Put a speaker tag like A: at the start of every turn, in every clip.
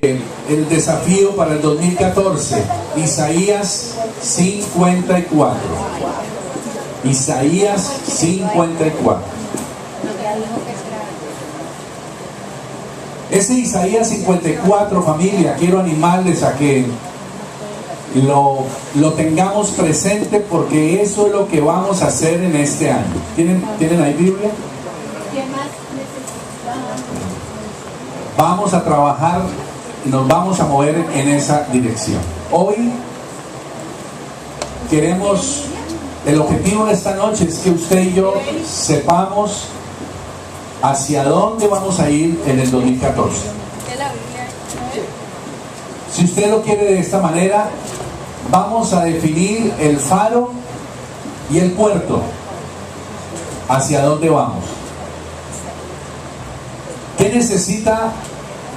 A: el desafío para el 2014, Isaías 54. Isaías 54. Ese Isaías 54, familia, quiero animarles a que lo tengamos presente, porque eso es lo que vamos a hacer en este año. ¿Tienen ahí Biblia? Vamos a trabajar y nos vamos a mover en esa dirección. Hoy queremos, el objetivo de esta noche es que usted y yo sepamos hacia dónde vamos a ir en el 2014. Si usted lo quiere de esta manera, vamos a definir el faro y el puerto. ¿Hacia dónde vamos? ¿Qué necesita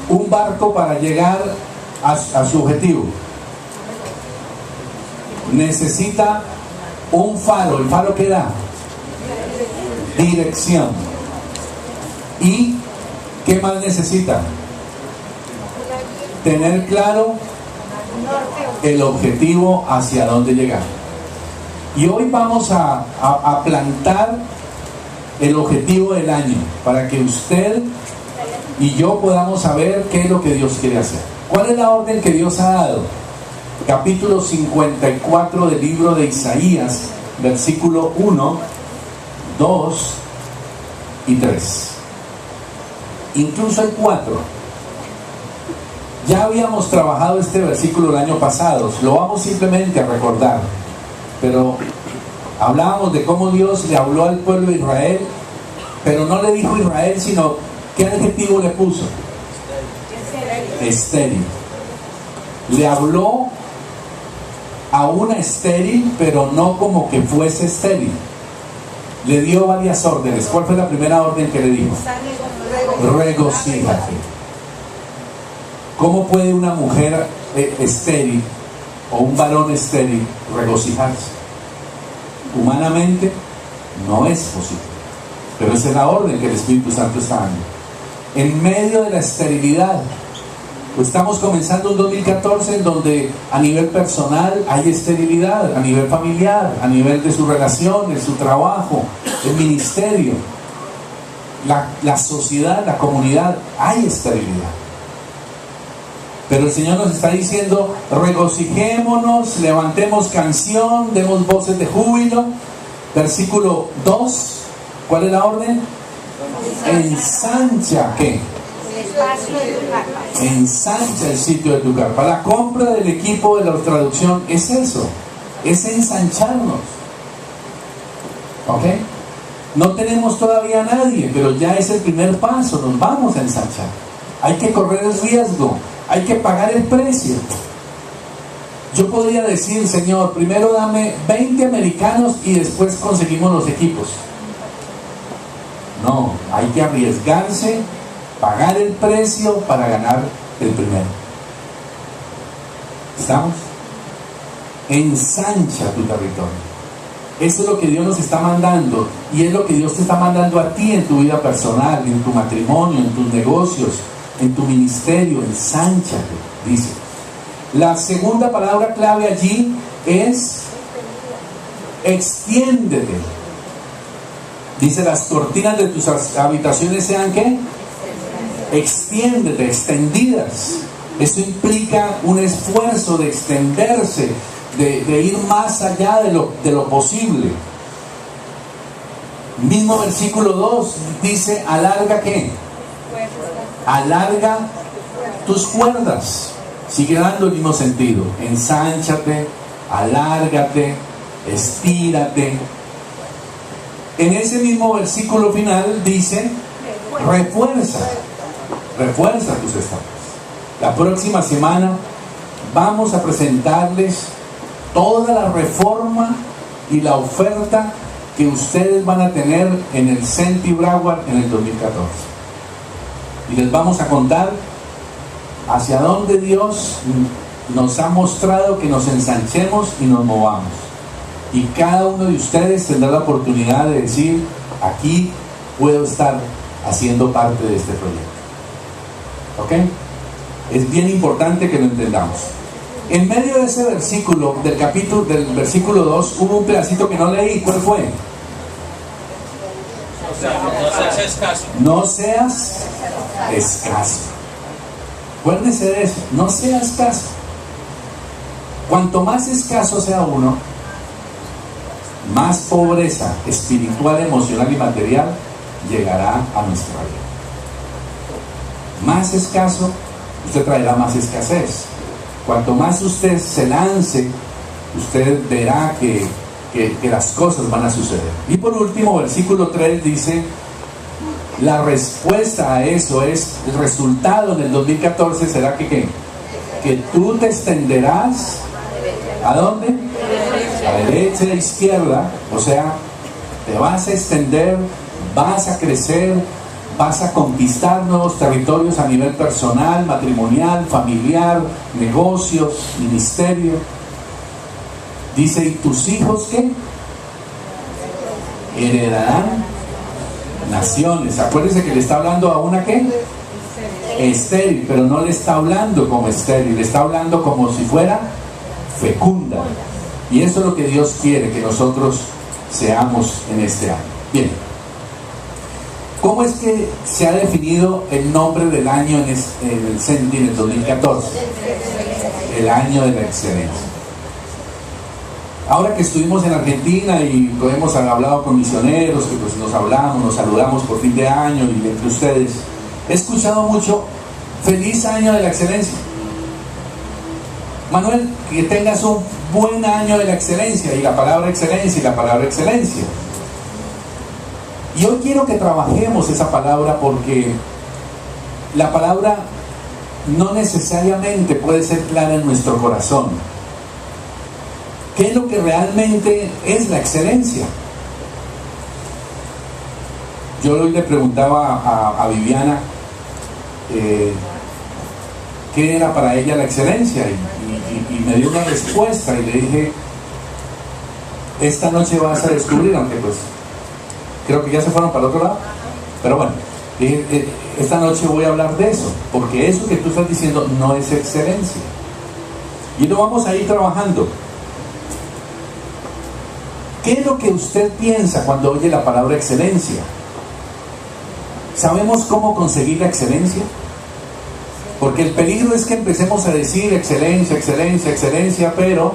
A: un barco para llegar a su objetivo? Necesita un faro. ¿El faro qué da? Dirección. ¿Y qué más necesita? Tener claro el objetivo hacia dónde llegar. Y hoy vamos a plantar el objetivo del año para que usted y yo podamos saber qué es lo que Dios quiere hacer. ¿Cuál es la orden que Dios ha dado? Capítulo 54 del libro de Isaías, versículo 1, 2 y 3. Incluso el 4. Ya habíamos trabajado este versículo el año pasado, lo vamos simplemente a recordar, pero hablábamos de cómo Dios le habló al pueblo de Israel, pero no le dijo Israel, sino ¿qué adjetivo le puso? Estéril. Le habló a una estéril, pero no como que fuese estéril. Le dio varias órdenes. ¿Cuál fue la primera orden que le dijo? Regocíjate. ¿Cómo puede una mujer estéril o un varón estéril regocijarse? Humanamente no es posible, pero esa es la orden que el Espíritu Santo está dando. En medio de la esterilidad, pues estamos comenzando un 2014 en donde a nivel personal hay esterilidad, a nivel familiar, a nivel de su relación, de su trabajo, el ministerio, la sociedad, la comunidad, hay esterilidad. Pero el Señor nos está diciendo: regocijémonos, levantemos canción, demos voces de júbilo. Versículo 2, ¿cuál es la orden? Ensancha, ¿qué? Ensancha el sitio de tu carpa. La compra del equipo de la traducción es eso, es ensancharnos. ¿Ok? No tenemos todavía a nadie, pero ya es el primer paso, nos vamos a ensanchar. Hay que correr el riesgo, hay que pagar el precio. Yo podría decir: Señor, primero dame 20 americanos y después conseguimos los equipos. No, hay que arriesgarse, pagar el precio para ganar el primero. ¿Estamos? Ensancha tu territorio. Eso es lo que Dios nos está mandando, y es lo que Dios te está mandando a ti en tu vida personal, en tu matrimonio, en tus negocios, en tu ministerio. Ensánchate, dice. La segunda palabra clave allí es extiéndete. Dice: las cortinas de tus habitaciones sean ¿qué? Extiéndete, extendidas. Eso implica un esfuerzo de extenderse, de ir más allá de lo posible. Mismo versículo 2 dice: alarga ¿qué? Alarga tus cuerdas. Sigue dando el mismo sentido. Ensánchate, alárgate, estírate. En ese mismo versículo final dice: refuerza tus estatuas. La próxima semana vamos a presentarles toda la reforma y la oferta que ustedes van a tener en el Centi Broward en el 2014. Y les vamos a contar hacia dónde Dios nos ha mostrado que nos ensanchemos y nos movamos. Y cada uno de ustedes tendrá la oportunidad de decir: aquí puedo estar haciendo parte de este proyecto. ¿Ok? Es bien importante que lo entendamos. En medio de ese versículo, del versículo 2, hubo un pedacito que no leí. ¿Cuál fue?
B: No seas escaso.
A: No seas escaso. Acuérdese de eso. No seas escaso. Cuanto más escaso sea uno, más pobreza espiritual, emocional y material llegará a nuestra vida. Más escaso, usted traerá más escasez. Cuanto más usted se lance, usted verá que las cosas van a suceder. Y por último, versículo 3 dice, la respuesta a eso es, el resultado del 2014 será que tú te extenderás, ¿a dónde? A derecha y a izquierda, o sea, te vas a extender, vas a crecer, vas a conquistar nuevos territorios a nivel personal, matrimonial, familiar, negocios, ministerio. Dice, ¿y tus hijos qué? Heredarán naciones. Acuérdense que le está hablando a una ¿qué? Estéril, pero no le está hablando como estéril, le está hablando como si fuera fecunda. Y eso es lo que Dios quiere que nosotros seamos en este año. Bien. ¿Cómo es que se ha definido el nombre del año en el CENTI en el 2014? El año de la excelencia. Ahora que estuvimos en Argentina y hemos hablado con misioneros, que pues nos hablamos, nos saludamos por fin de año y entre ustedes, he escuchado mucho, feliz año de la excelencia. Manuel, que tengas un buen año de la excelencia, y la palabra excelencia y la palabra excelencia. Y hoy quiero que trabajemos esa palabra porque la palabra no necesariamente puede ser clara en nuestro corazón. ¿Qué es lo que realmente es la excelencia? Yo hoy le preguntaba a Viviana qué era para ella la excelencia y me dio una respuesta y le dije, esta noche vas a descubrir, aunque pues creo que ya se fueron para el otro lado, pero bueno, esta noche voy a hablar de eso, porque eso que tú estás diciendo no es excelencia. Y lo vamos a ir trabajando. ¿Qué es lo que usted piensa cuando oye la palabra excelencia? ¿Sabemos cómo conseguir la excelencia? Porque el peligro es que empecemos a decir excelencia, excelencia, excelencia, pero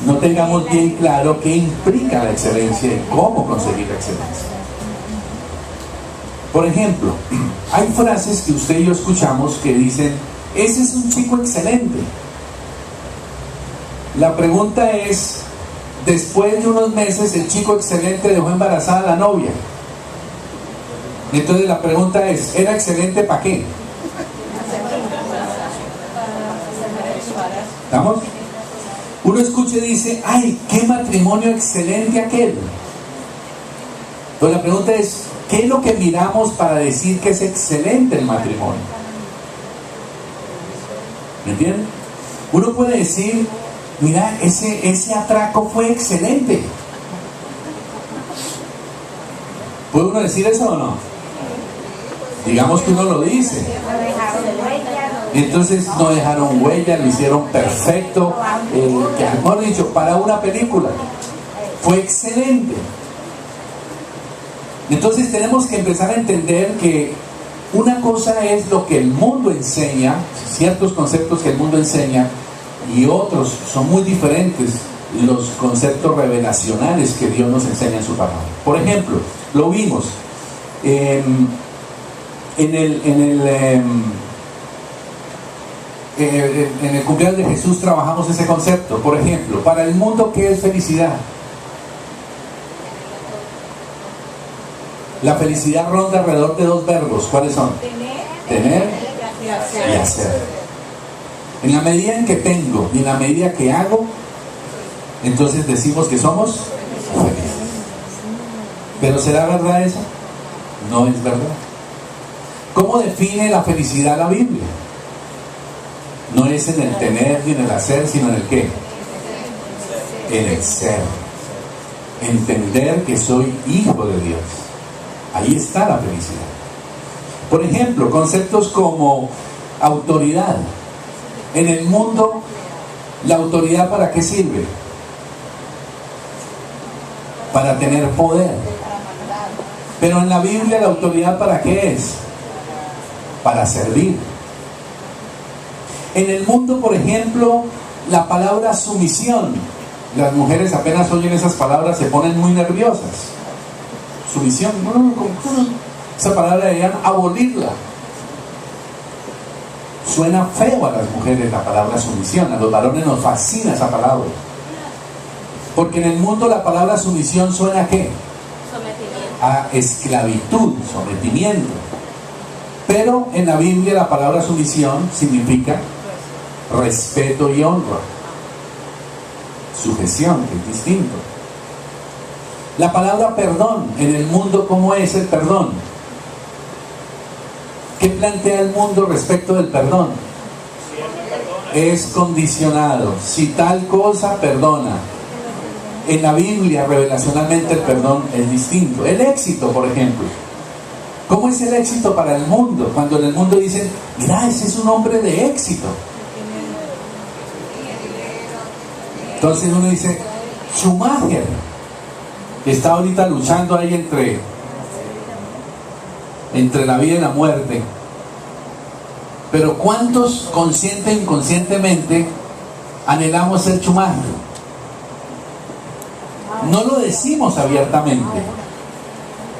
A: no tengamos bien claro qué implica la excelencia y cómo conseguir la excelencia. Por ejemplo, hay frases que usted y yo escuchamos que dicen, ese es un chico excelente. La pregunta es, después de unos meses el chico excelente dejó embarazada a la novia. Entonces la pregunta es, ¿era excelente para qué? ¿Estamos? Uno escucha y dice, ¡ay, qué matrimonio excelente aquel! Entonces la pregunta es, ¿qué es lo que miramos para decir que es excelente el matrimonio? ¿Me entienden? Uno puede decir, mira, ese atraco fue excelente. ¿Puede uno decir eso o no? Digamos que uno lo dice. Entonces no dejaron huella, lo hicieron perfecto. Mejor dicho, para una película fue excelente. Entonces tenemos que empezar a entender que una cosa es lo que el mundo enseña, ciertos conceptos que el mundo enseña, y otros son muy diferentes, los conceptos revelacionales que Dios nos enseña en su palabra. Por ejemplo, lo vimos en el cumpleaños de Jesús, trabajamos ese concepto. Por ejemplo, para el mundo, ¿qué es felicidad? La felicidad ronda alrededor de dos verbos. ¿Cuáles son? Tener y hacer. En la medida en que tengo y en la medida que hago, entonces decimos que somos felices. ¿Pero será verdad eso? No es verdad. ¿Cómo define la felicidad la Biblia? No es en el tener ni en el hacer, sino en el qué. En el ser. Entender que soy hijo de Dios. Ahí está la felicidad. Por ejemplo, conceptos como autoridad. En el mundo, ¿la autoridad para qué sirve? Para tener poder. Pero en la Biblia, ¿la autoridad para qué es? Para servir. En el mundo, por ejemplo, la palabra sumisión, las mujeres apenas oyen esas palabras se ponen muy nerviosas. Sumisión, esa palabra deberían abolirla. Suena feo a las mujeres la palabra sumisión, a los varones nos fascina esa palabra. Porque en el mundo la palabra sumisión suena ¿a qué? Sometimiento. A esclavitud, sometimiento. Pero en la Biblia la palabra sumisión significa respeto y honra. Sujeción, que es distinto. La palabra perdón, en el mundo, ¿cómo es el perdón? ¿Qué plantea el mundo respecto del perdón? Es condicionado. Si tal cosa, perdona. En la Biblia, revelacionalmente, el perdón es distinto. El éxito, por ejemplo. ¿Cómo es el éxito para el mundo? Cuando en el mundo dicen, mira, ese es un hombre de éxito. Entonces uno dice, Schumacher está ahorita luchando ahí entre la vida y la muerte. Pero ¿cuántos consciente e inconscientemente anhelamos ser Schumacher? No lo decimos abiertamente,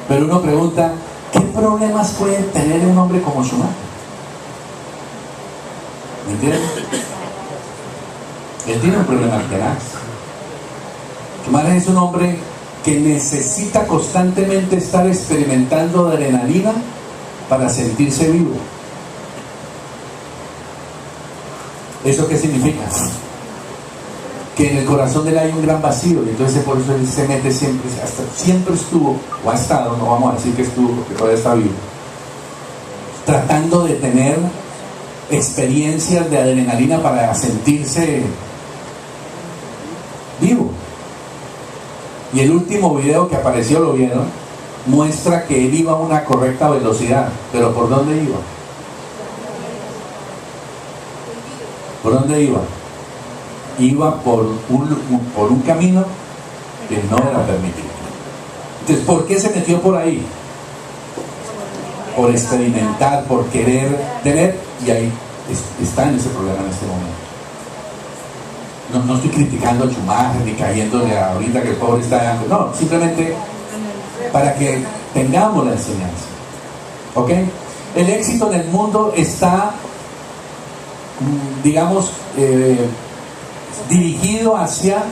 A: pero uno pregunta, ¿qué problemas puede tener un hombre como Schumacher? ¿Me entiendes? Él tiene un problema tenaz. Schumacher es un hombre que necesita constantemente estar experimentando adrenalina para sentirse vivo. ¿Eso qué significa? Que en el corazón de él hay un gran vacío, y entonces por eso él se mete siempre, siempre estuvo, o ha estado, no vamos a decir que estuvo porque todavía está vivo, tratando de tener experiencias de adrenalina para sentirse vivo. Y el último video que apareció, ¿lo vieron? Muestra que él iba a una correcta velocidad. ¿Pero por dónde iba? ¿Por dónde iba? Iba por un camino que no era permitido. Entonces, ¿por qué se metió por ahí? Por experimentar, por querer tener, y ahí está en ese problema en este momento. No estoy criticando a Schumacher ni cayéndole ahorita que el pobre está dando. No, simplemente para que tengamos la enseñanza. ¿Ok? El éxito en el mundo está, digamos, dirigido hacia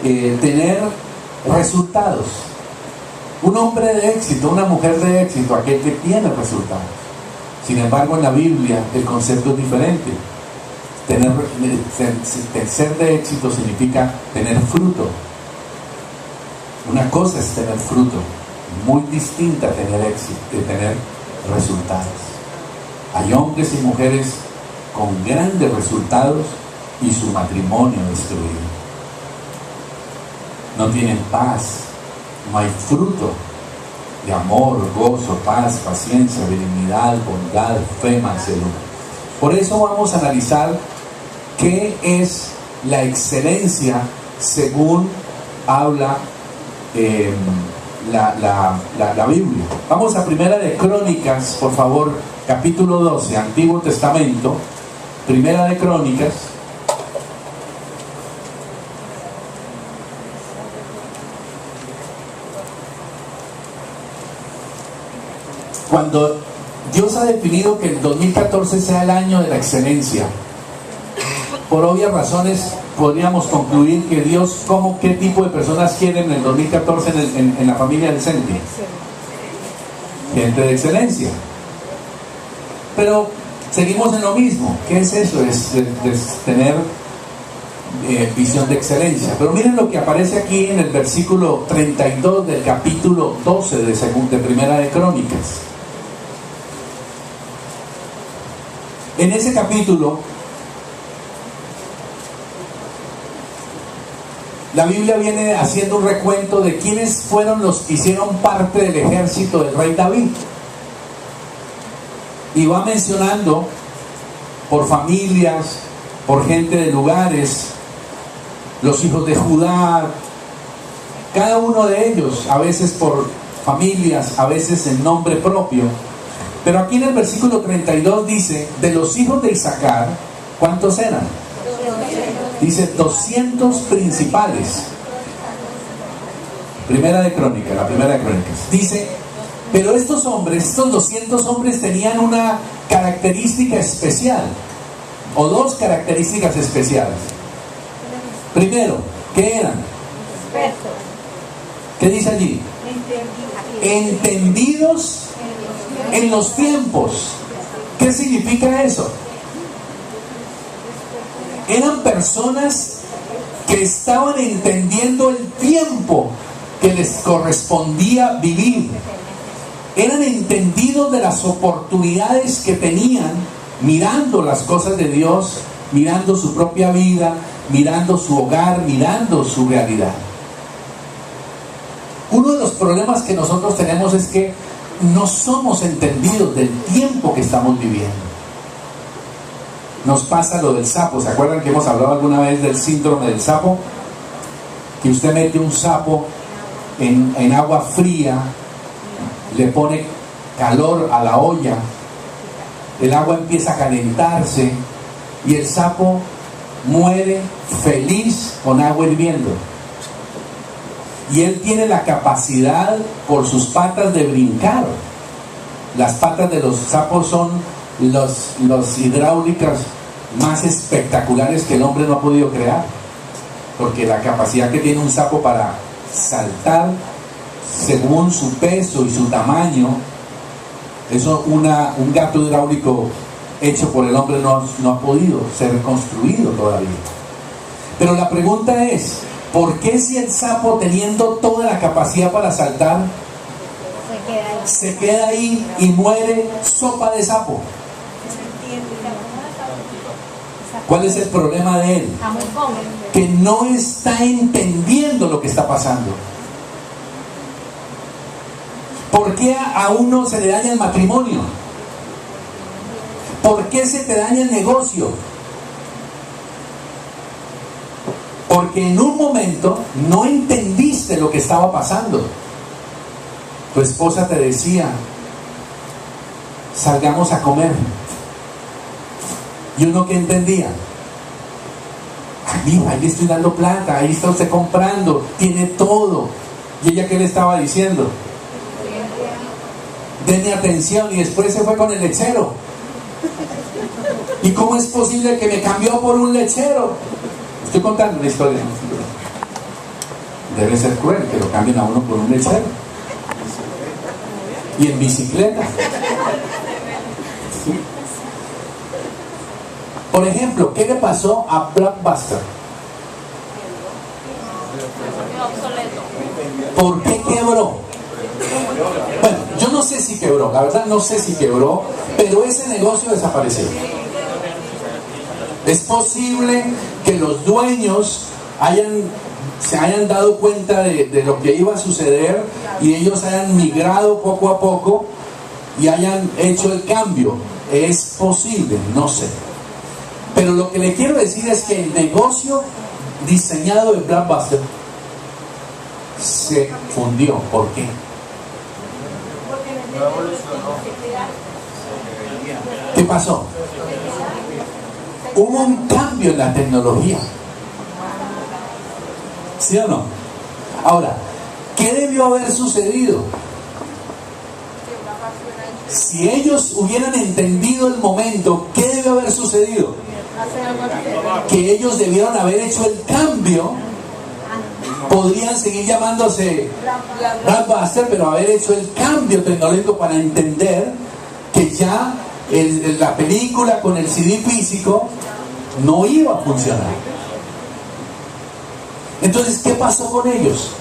A: tener resultados. Un hombre de éxito, una mujer de éxito, aquel que tiene resultados. Sin embargo, en la Biblia el concepto es diferente. Ser de éxito significa tener fruto. Una cosa es tener fruto, muy distinta a tener éxito, de tener resultados. Hay hombres y mujeres con grandes resultados y su matrimonio destruido. No tienen paz, no hay fruto de amor, gozo, paz, paciencia, benignidad, bondad, fe, mansedumbre. Por eso vamos a analizar qué es la excelencia según habla la Biblia. Vamos a Primera de Crónicas, por favor, capítulo 12, Antiguo Testamento. Primera de Crónicas. Cuando Dios ha definido que el 2014 sea el año de la excelencia, por obvias razones podríamos concluir que Dios, ¿qué tipo de personas quieren en el 2014 en la familia del Senti? Gente de excelencia. Pero seguimos en lo mismo. ¿Qué es eso? Es tener visión de excelencia. Pero miren lo que aparece aquí en el versículo 32 del capítulo 12 de Primera de Crónicas. En ese capítulo, la Biblia viene haciendo un recuento de quiénes fueron los que hicieron parte del ejército del rey David. Y va mencionando por familias, por gente de lugares, los hijos de Judá, cada uno de ellos, a veces por familias, a veces en nombre propio. Pero aquí en el versículo 32 dice, de los hijos de Isaacar, ¿cuántos eran? Dice 200 principales. La primera de Crónicas. Dice, pero estos 200 hombres tenían una característica especial, o dos características especiales. Primero, ¿qué eran? ¿Qué dice allí? Entendidos en los tiempos. ¿Qué significa eso? Eran personas que estaban entendiendo el tiempo que les correspondía vivir. Eran entendidos de las oportunidades que tenían, mirando las cosas de Dios, mirando su propia vida, mirando su hogar, mirando su realidad. Uno de los problemas que nosotros tenemos es que no somos entendidos del tiempo que estamos viviendo. Nos pasa lo del sapo. ¿Se acuerdan que hemos hablado alguna vez del síndrome del sapo? Que usted mete un sapo en agua fría, le pone calor a la olla, el agua empieza a calentarse y el sapo muere feliz con agua hirviendo. Y él tiene la capacidad por sus patas de brincar. Las patas de los sapos son los hidráulicas más espectaculares que el hombre no ha podido crear, porque la capacidad que tiene un sapo para saltar según su peso y su tamaño, eso un gato hidráulico hecho por el hombre no ha podido ser construido todavía. Pero la pregunta es, ¿por qué si el sapo, teniendo toda la capacidad para saltar, se queda ahí y muere sopa de sapo? ¿Cuál es el problema de él? Que no está entendiendo lo que está pasando. ¿Por qué a uno se le daña el matrimonio? ¿Por qué se te daña el negocio? Porque en un momento no entendiste lo que estaba pasando. Tu esposa te decía, salgamos a comer. Y uno que entendía, mira, ahí le estoy dando plata, ahí está usted comprando, tiene todo. Y ella, ¿qué le estaba diciendo? Denme atención. Y después se fue con el lechero. ¿Y cómo es posible que me cambió por un lechero? Estoy contando una historia. Debe ser cruel que lo cambien a uno por un lechero. Y en bicicleta. ¿Sí? Por ejemplo, ¿qué le pasó a Blockbuster? ¿Por qué quebró? Bueno, yo no sé si quebró, la verdad no sé si quebró, pero ese negocio desapareció. Es posible que los dueños se hayan dado cuenta de lo que iba a suceder y ellos hayan migrado poco a poco y hayan hecho el cambio. Es posible, no sé. Pero lo que le quiero decir es que el negocio diseñado de Blockbuster se fundió. ¿Por qué? ¿Qué pasó? Hubo un cambio en la tecnología. ¿Sí o no? Ahora, ¿qué debió haber sucedido? Si ellos hubieran entendido el momento, ¿qué debió haber sucedido? Que ellos debieron haber hecho el cambio. Podrían seguir llamándose Blockbuster, pero haber hecho el cambio tecnológico para entender que ya la película con el CD físico no iba a funcionar. Entonces, ¿qué pasó con ellos?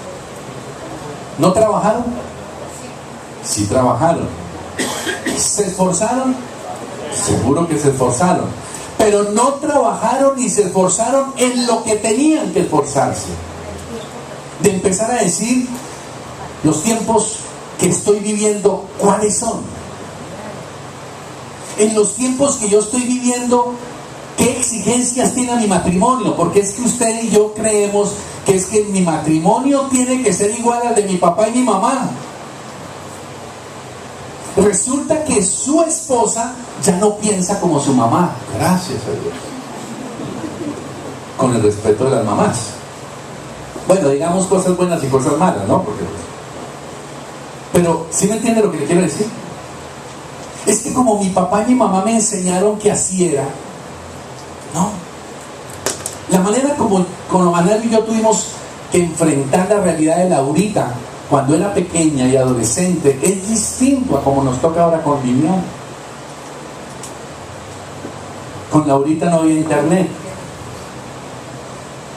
A: ¿No trabajaron? Sí trabajaron. ¿Se esforzaron? Seguro que se esforzaron. Pero no trabajaron ni se esforzaron en lo que tenían que esforzarse. De empezar a decir, los tiempos que estoy viviendo, ¿cuáles son? en los tiempos que yo estoy viviendo, ¿qué exigencias tiene mi matrimonio? Porque es que usted y yo creemos que es que mi matrimonio tiene que ser igual al de mi papá y mi mamá. Resulta que su esposa ya no piensa como su mamá. Gracias a Dios. Con el respeto de las mamás. Bueno, digamos cosas buenas y cosas malas, ¿no? Pero, ¿sí me entiende lo que le quiero decir? Es que como mi papá y mi mamá me enseñaron que así era, no. La manera como Manuel y yo tuvimos que enfrentar la realidad de Laurita cuando era pequeña y adolescente es distinto a como nos toca ahora con Vivian. Con Laurita no había internet.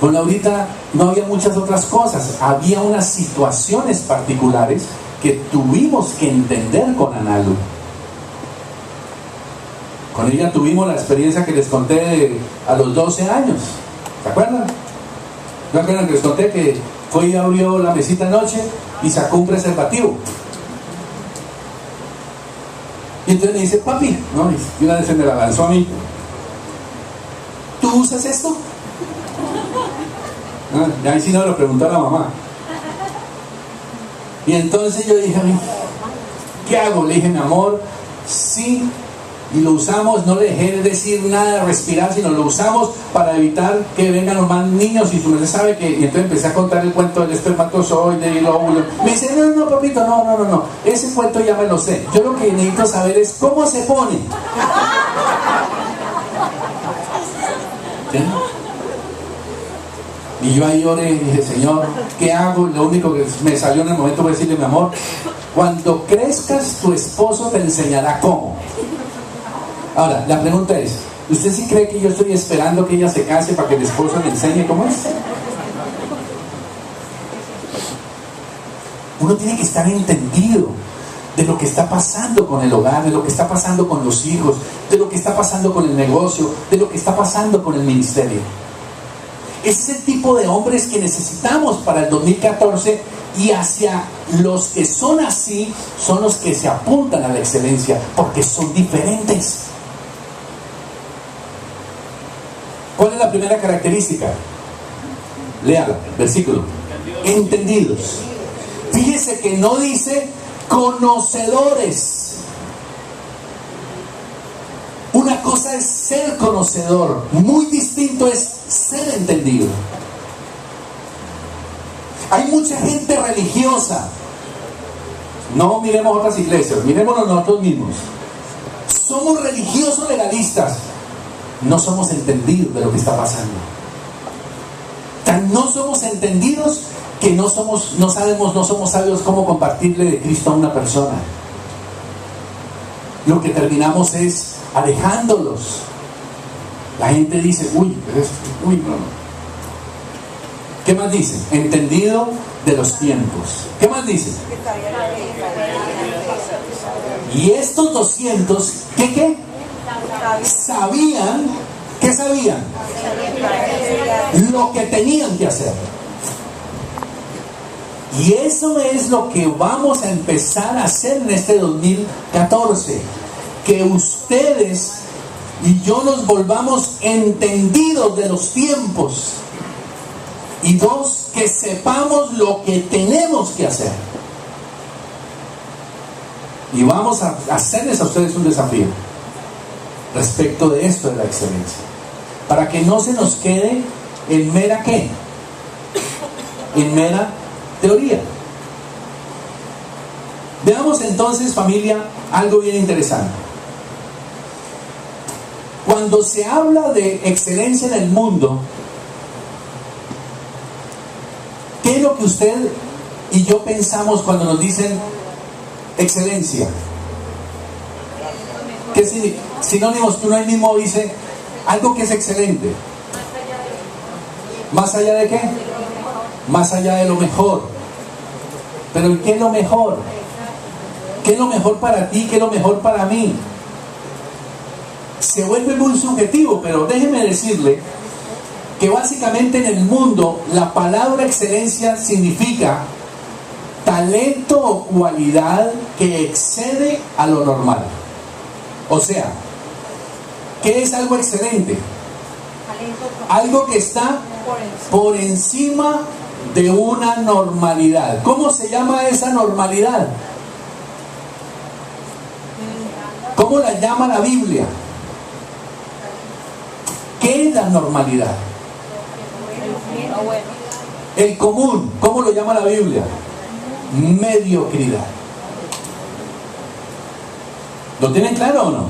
A: Con Laurita no había muchas otras cosas. Había unas situaciones particulares que tuvimos que entender con Analu. Con ella tuvimos la experiencia que les conté a los 12 años. ¿Se acuerdan? ¿Se acuerdan que les conté que fue y abrió la mesita anoche y sacó un preservativo? Y entonces me dice, papi, ¿no? Y una vez se me la lanzó a mí. ¿Tú usas esto? Y ahí sí no lo preguntó a la mamá. Y entonces yo dije, ¿qué hago? Le dije, mi amor, sí. Y lo usamos, no le dejé decir nada, respirar, sino lo usamos para evitar que vengan los más niños. Y su merced sabe que, y entonces empecé a contar el cuento del espermatozoide y el óvulo. Me dice, no, papito, no, ese cuento ya me lo sé. Yo lo que necesito saber es cómo se pone. ¿Sí? Y yo ahí lloré y dije, Señor, ¿qué hago? Lo único que me salió en el momento fue decirle, mi amor, cuando crezcas tu esposo te enseñará cómo. Ahora, la pregunta es, ¿usted sí cree que yo estoy esperando que ella se case para que el esposo le enseñe cómo es? Uno tiene que estar entendido de lo que está pasando con el hogar, de lo que está pasando con los hijos, de lo que está pasando con el negocio, de lo que está pasando con el ministerio. Ese es el tipo de hombres que necesitamos para el 2014, y hacia los que son así son los que se apuntan a la excelencia, porque son diferentes. ¿Cuál es la primera característica? Léala, versículo. Entendidos. Fíjese que no dice conocedores. Una cosa es ser conocedor, muy distinto es ser entendido. Hay mucha gente religiosa. No miremos otras iglesias, mirémonos nosotros mismos. Somos religiosos legalistas. No somos entendidos de lo que está pasando. Tan no somos entendidos que no somos sabios cómo compartirle de Cristo a una persona. Lo que terminamos es alejándolos. La gente dice, no. ¿Qué más dice? Entendido de los tiempos. ¿Qué más dice? Y estos 200, ¿qué? Sabían, ¿qué sabían? Lo que tenían que hacer. Y eso es lo que vamos a empezar a hacer en este 2014. Que ustedes y yo nos volvamos entendidos de los tiempos. Y dos, que sepamos lo que tenemos que hacer. Y vamos a hacerles a ustedes un desafío respecto de esto de la excelencia, para que no se nos quede en mera ¿qué? En mera teoría. Veamos entonces, familia, algo bien interesante. Cuando se habla de excelencia en el mundo, ¿qué es lo que usted y yo pensamos cuando nos dicen excelencia? ¿Qué significa? Sinónimos que uno ahí mismo dice algo que es excelente. ¿Más allá de qué? Más allá de lo mejor. Pero ¿qué es lo mejor? ¿Qué es lo mejor para ti? ¿Qué es lo mejor para mí? Se vuelve muy subjetivo, pero déjeme decirle que básicamente en el mundo la palabra excelencia significa talento o cualidad que excede a lo normal. O sea, ¿Qué es algo excelente? Algo que está por encima de una normalidad. ¿Cómo se llama esa normalidad? ¿Cómo la llama la Biblia? ¿Qué es la normalidad? El común. ¿Cómo lo llama la Biblia? Mediocridad. ¿Lo tienen claro o no?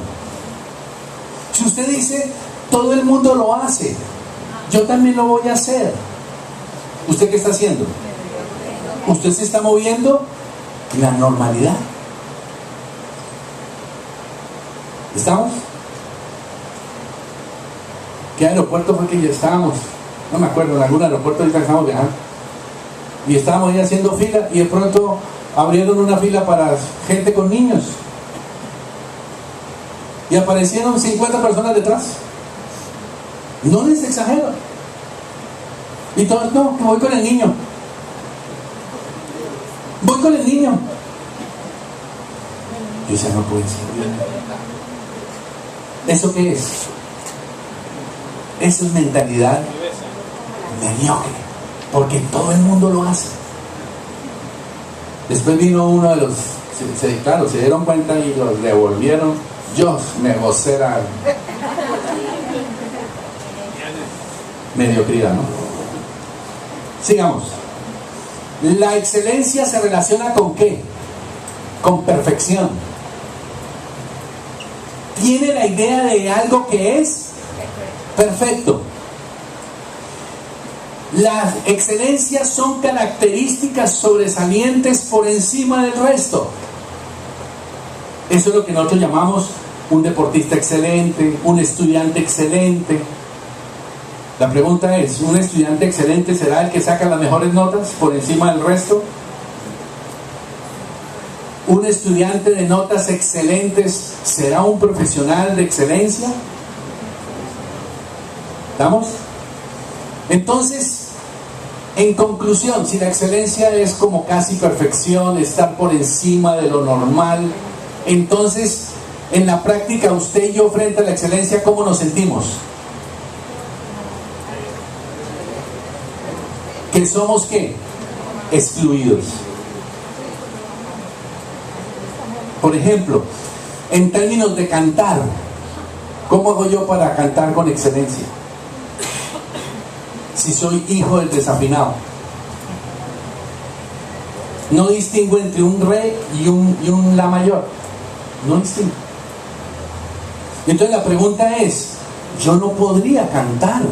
A: Si usted dice, todo el mundo lo hace, yo también lo voy a hacer, ¿usted qué está haciendo? Usted se está moviendo en la normalidad. ¿Estamos? ¿Qué aeropuerto fue que ya estábamos? No me acuerdo, en algún aeropuerto ahorita estamos viajando. Y estábamos ahí haciendo fila y de pronto abrieron una fila para gente con niños. Y aparecieron 50 personas detrás. No les exagero. Y todos, no, voy con el niño. Voy con el niño. Yo decía, no puede ser. ¿Eso qué es? Eso es mentalidad mediocre, porque todo el mundo lo hace. Después vino uno de los, claro, se dieron cuenta y los devolvieron. Yo me gocé la mediocridad, ¿no? Sigamos. La excelencia se relaciona con ¿qué? Con perfección. Tiene la idea de algo que es perfecto. Las excelencias son características sobresalientes por encima del resto. Eso es lo que nosotros llamamos un deportista excelente, un estudiante excelente. La pregunta es, ¿un estudiante excelente será el que saca las mejores notas por encima del resto? ¿Un estudiante de notas excelentes será un profesional de excelencia? ¿Estamos? Entonces, en conclusión, si la excelencia es como casi perfección, estar por encima de lo normal, entonces, en la práctica, usted y yo frente a la excelencia, ¿cómo nos sentimos? ¿Que somos qué? Excluidos. Por ejemplo, en términos de cantar, ¿cómo hago yo para cantar con excelencia? Si soy hijo del desafinado, no distingo entre un re y un la mayor, no distingo. Entonces la pregunta es, yo no podría cantar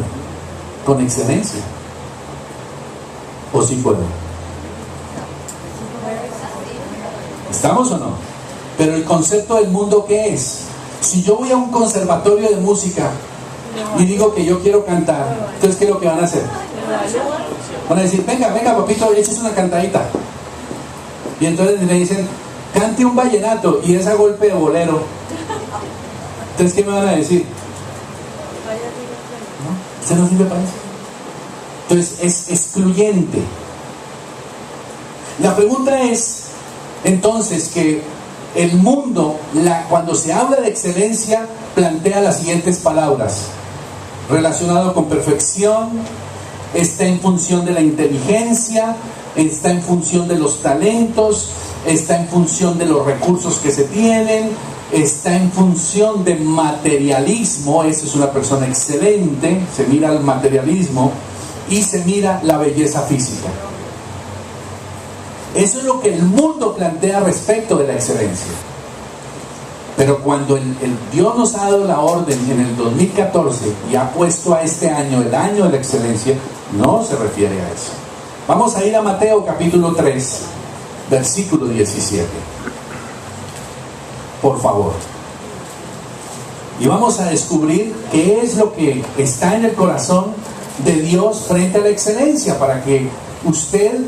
A: con excelencia, ¿o sí puedo? ¿Estamos o no? Pero el concepto del mundo, ¿qué es? Si yo voy a un conservatorio de música y digo que yo quiero cantar, entonces ¿qué es lo que van a hacer? Van a decir, venga, papito, échese una cantadita. Y entonces le dicen, cante un vallenato, y es a golpe de bolero. Entonces, ¿qué me van a decir? ¿No? ¿Usted no sirve para eso? Entonces, es excluyente. La pregunta es, entonces, que el mundo, cuando se habla de excelencia, plantea las siguientes palabras: relacionado con perfección, está en función de la inteligencia, está en función de los talentos, está en función de los recursos que se tienen, está en función de materialismo. Esa es una persona excelente, se mira el materialismo y se mira la belleza física. Eso es lo que el mundo plantea respecto de la excelencia. Pero cuando el Dios nos ha dado la orden en el 2014 y ha puesto a este año el año de la excelencia, no se refiere a eso. Vamos a ir a Mateo capítulo 3, versículo 17. Por favor. Y vamos a descubrir qué es lo que está en el corazón de Dios frente a la excelencia, para que usted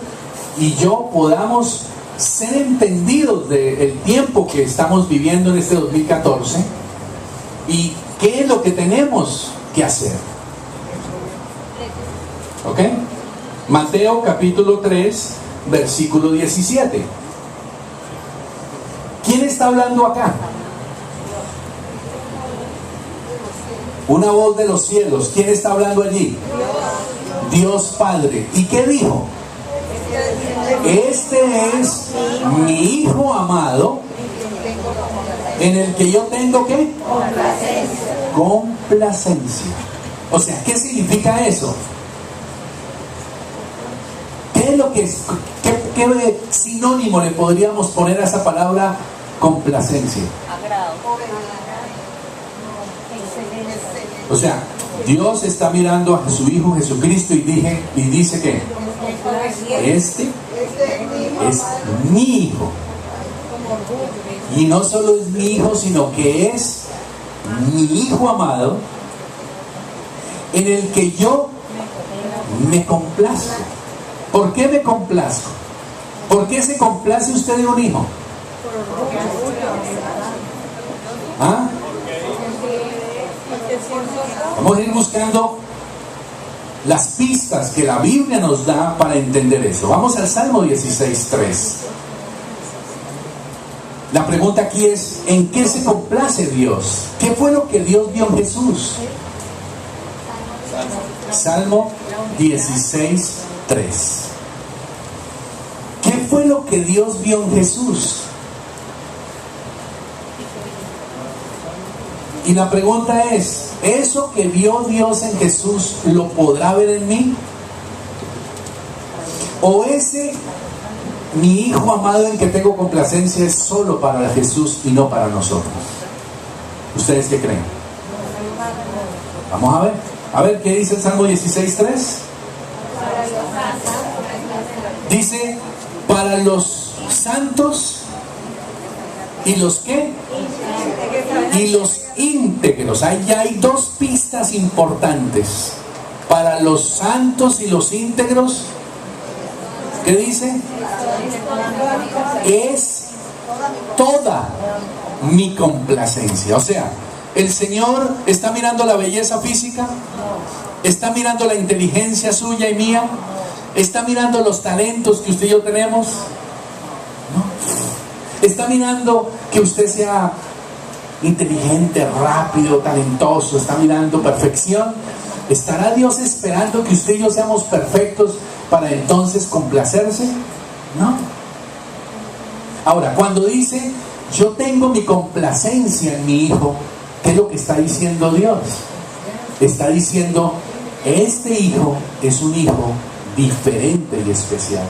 A: y yo podamos ser entendidos del tiempo que estamos viviendo en este 2014 y qué es lo que tenemos que hacer. ¿Ok? Mateo capítulo 3, versículo 17. ¿Quién está hablando acá? Una voz de los cielos. ¿Quién está hablando allí? Dios Padre. ¿Y qué dijo? Este es mi Hijo amado, en el que yo tengo ¿qué? Complacencia. O sea, ¿qué significa eso? ¿Qué es lo que es? ¿Qué sinónimo le podríamos poner a esa palabra complacencia? O sea, Dios está mirando a su Hijo Jesucristo y dice que este es mi Hijo. Y no solo es mi Hijo, sino que es mi Hijo amado, en el que yo me complazco. ¿Por qué me complazco? ¿Por qué se complace usted de un hijo? ¿Ah? Vamos a ir buscando las pistas que la Biblia nos da para entender eso. Vamos al Salmo 16:3. La pregunta aquí es, ¿en qué se complace Dios? ¿Qué fue lo que Dios vio en Jesús? Salmo 16:3. ¿Qué fue lo que Dios vio en Jesús? Y la pregunta es, ¿eso que vio Dios en Jesús lo podrá ver en mí? ¿O ese mi Hijo amado en que tengo complacencia es solo para Jesús y no para nosotros? ¿Ustedes qué creen? Vamos a ver. A ver, ¿qué dice el Salmo 16:3? Dice, para los santos y los ¿qué? Y los íntegros. Ahí ya hay dos pistas importantes. Para los santos y los íntegros, ¿qué dice? Es toda mi complacencia. O sea, el Señor está mirando la belleza física, está mirando la inteligencia suya y mía, está mirando los talentos que usted y yo tenemos, ¿no? Está mirando que usted sea inteligente, rápido, talentoso, está mirando perfección. ¿Estará Dios esperando que usted y yo seamos perfectos para entonces complacerse? No. Ahora, cuando dice yo tengo mi complacencia en mi Hijo, ¿qué es lo que está diciendo Dios? Está diciendo, este Hijo es un Hijo diferente y especial.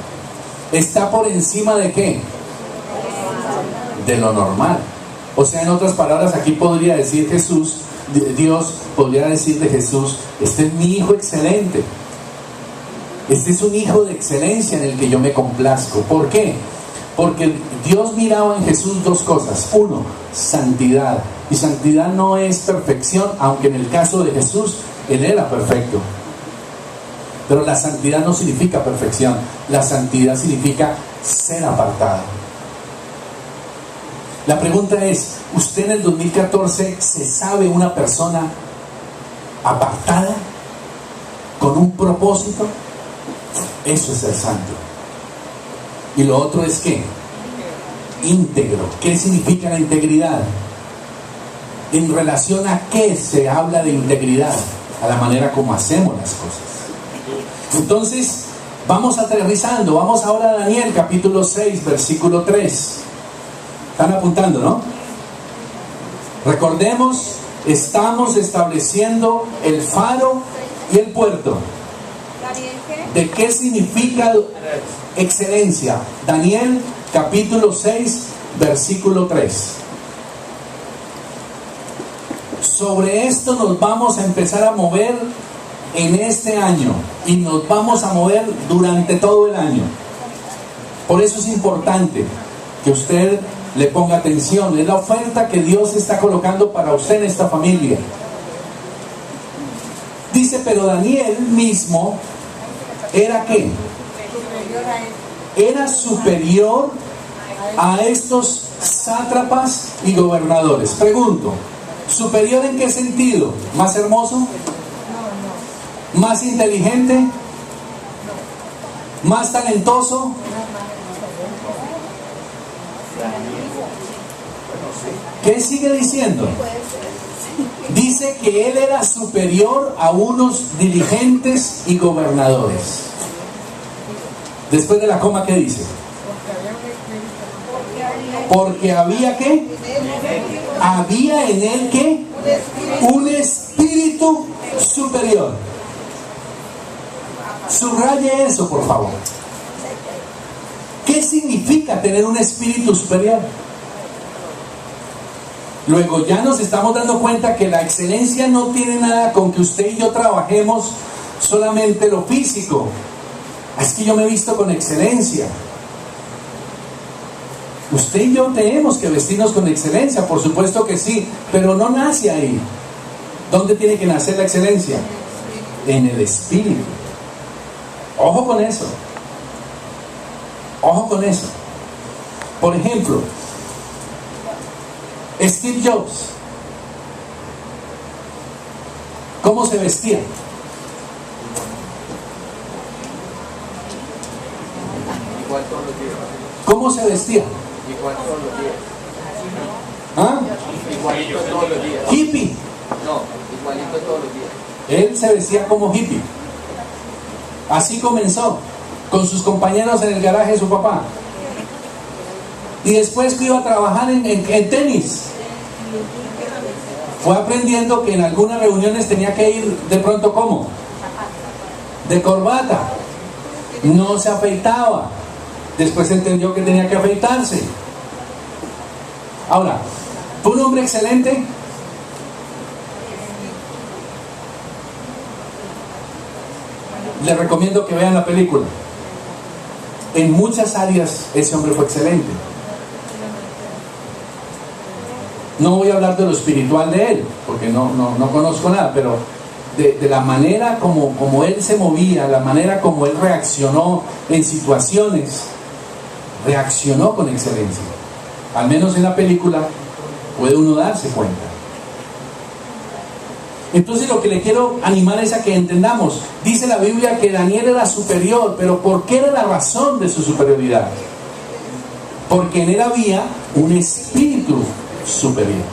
A: ¿Está por encima de qué? De lo normal. O sea, en otras palabras, aquí podría decir Jesús, Dios podría decir de Jesús, este es mi Hijo excelente. Este es un Hijo de excelencia en el que yo me complazco. ¿Por qué? Porque Dios miraba en Jesús dos cosas. Uno, santidad. Y santidad no es perfección, aunque en el caso de Jesús, Él era perfecto. Pero la santidad no significa perfección. La santidad significa ser apartado. La pregunta es, ¿usted en el 2014 se sabe una persona apartada? ¿Con un propósito? Eso es ser santo. Y lo otro es ¿qué? Íntegro. ¿Qué significa la integridad? ¿En relación a qué se habla de integridad? A la manera como hacemos las cosas. Entonces, vamos aterrizando. Vamos ahora a Daniel, capítulo 6, versículo 3. ¿Están apuntando, no? Recordemos, estamos estableciendo el faro y el puerto. ¿De qué significa excelencia? Daniel, capítulo 6, versículo 3. Sobre esto nos vamos a empezar a mover en este año y nos vamos a mover durante todo el año. Por eso es importante que usted le ponga atención. Es la oferta que Dios está colocando para usted en esta familia. Dice, pero Daniel mismo ¿era qué? Era superior a estos sátrapas y gobernadores. Pregunto, ¿superior en qué sentido? ¿Más hermoso? ¿Más inteligente? ¿Más talentoso? ¿Qué sigue diciendo? Dice que él era superior a unos dirigentes y gobernadores. Después de la coma, ¿qué dice? Porque había ¿qué? Había en él ¿qué? Un espíritu superior. Subraye eso, por favor. ¿Qué significa tener un espíritu superior? Luego ya nos estamos dando cuenta que la excelencia no tiene nada con que usted y yo trabajemos solamente lo físico. Es que yo me he visto con excelencia. Usted y yo tenemos que vestirnos con excelencia, por supuesto que sí, pero no nace ahí. ¿Dónde tiene que nacer la excelencia? En el espíritu. Ojo con eso. Ojo con eso. Por ejemplo, Steve Jobs, ¿cómo se vestía?
C: Igual todos los días.
A: ¿Cómo se vestía?
C: Igual todos los días.
A: ¿Ah?
C: Igualito todos los días.
A: Hippie.
C: No, igualito todos los días.
A: Él se vestía como hippie. Así comenzó, con sus compañeros en el garaje de su papá. Y después que iba a trabajar en tenis, fue aprendiendo que en algunas reuniones tenía que ir de pronto ¿cómo? De corbata. No se afeitaba. Después entendió que tenía que afeitarse. Ahora, ¿fue un hombre excelente? Les recomiendo que vean la película. En muchas áreas ese hombre fue excelente. No voy a hablar de lo espiritual de él, porque no conozco nada, pero de la manera como él se movía, la manera como él reaccionó en situaciones, reaccionó con excelencia. Al menos en la película puede uno darse cuenta. Entonces lo que le quiero animar es a que entendamos, dice la Biblia que Daniel era superior, pero ¿por qué era la razón de su superioridad? Porque en él había un espíritu superior.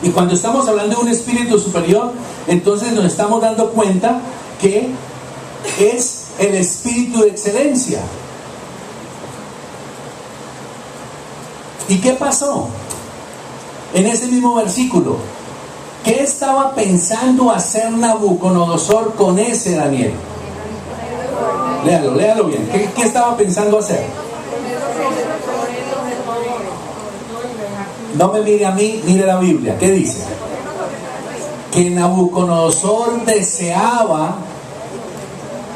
A: Y cuando estamos hablando de un espíritu superior, entonces nos estamos dando cuenta que es el espíritu de excelencia. ¿Y qué pasó? En ese mismo versículo, ¿qué estaba pensando hacer Nabucodonosor con ese Daniel? Léalo bien. ¿Qué estaba pensando hacer? No me mire a mí, mire la Biblia. ¿Qué dice? Que Nabucodonosor deseaba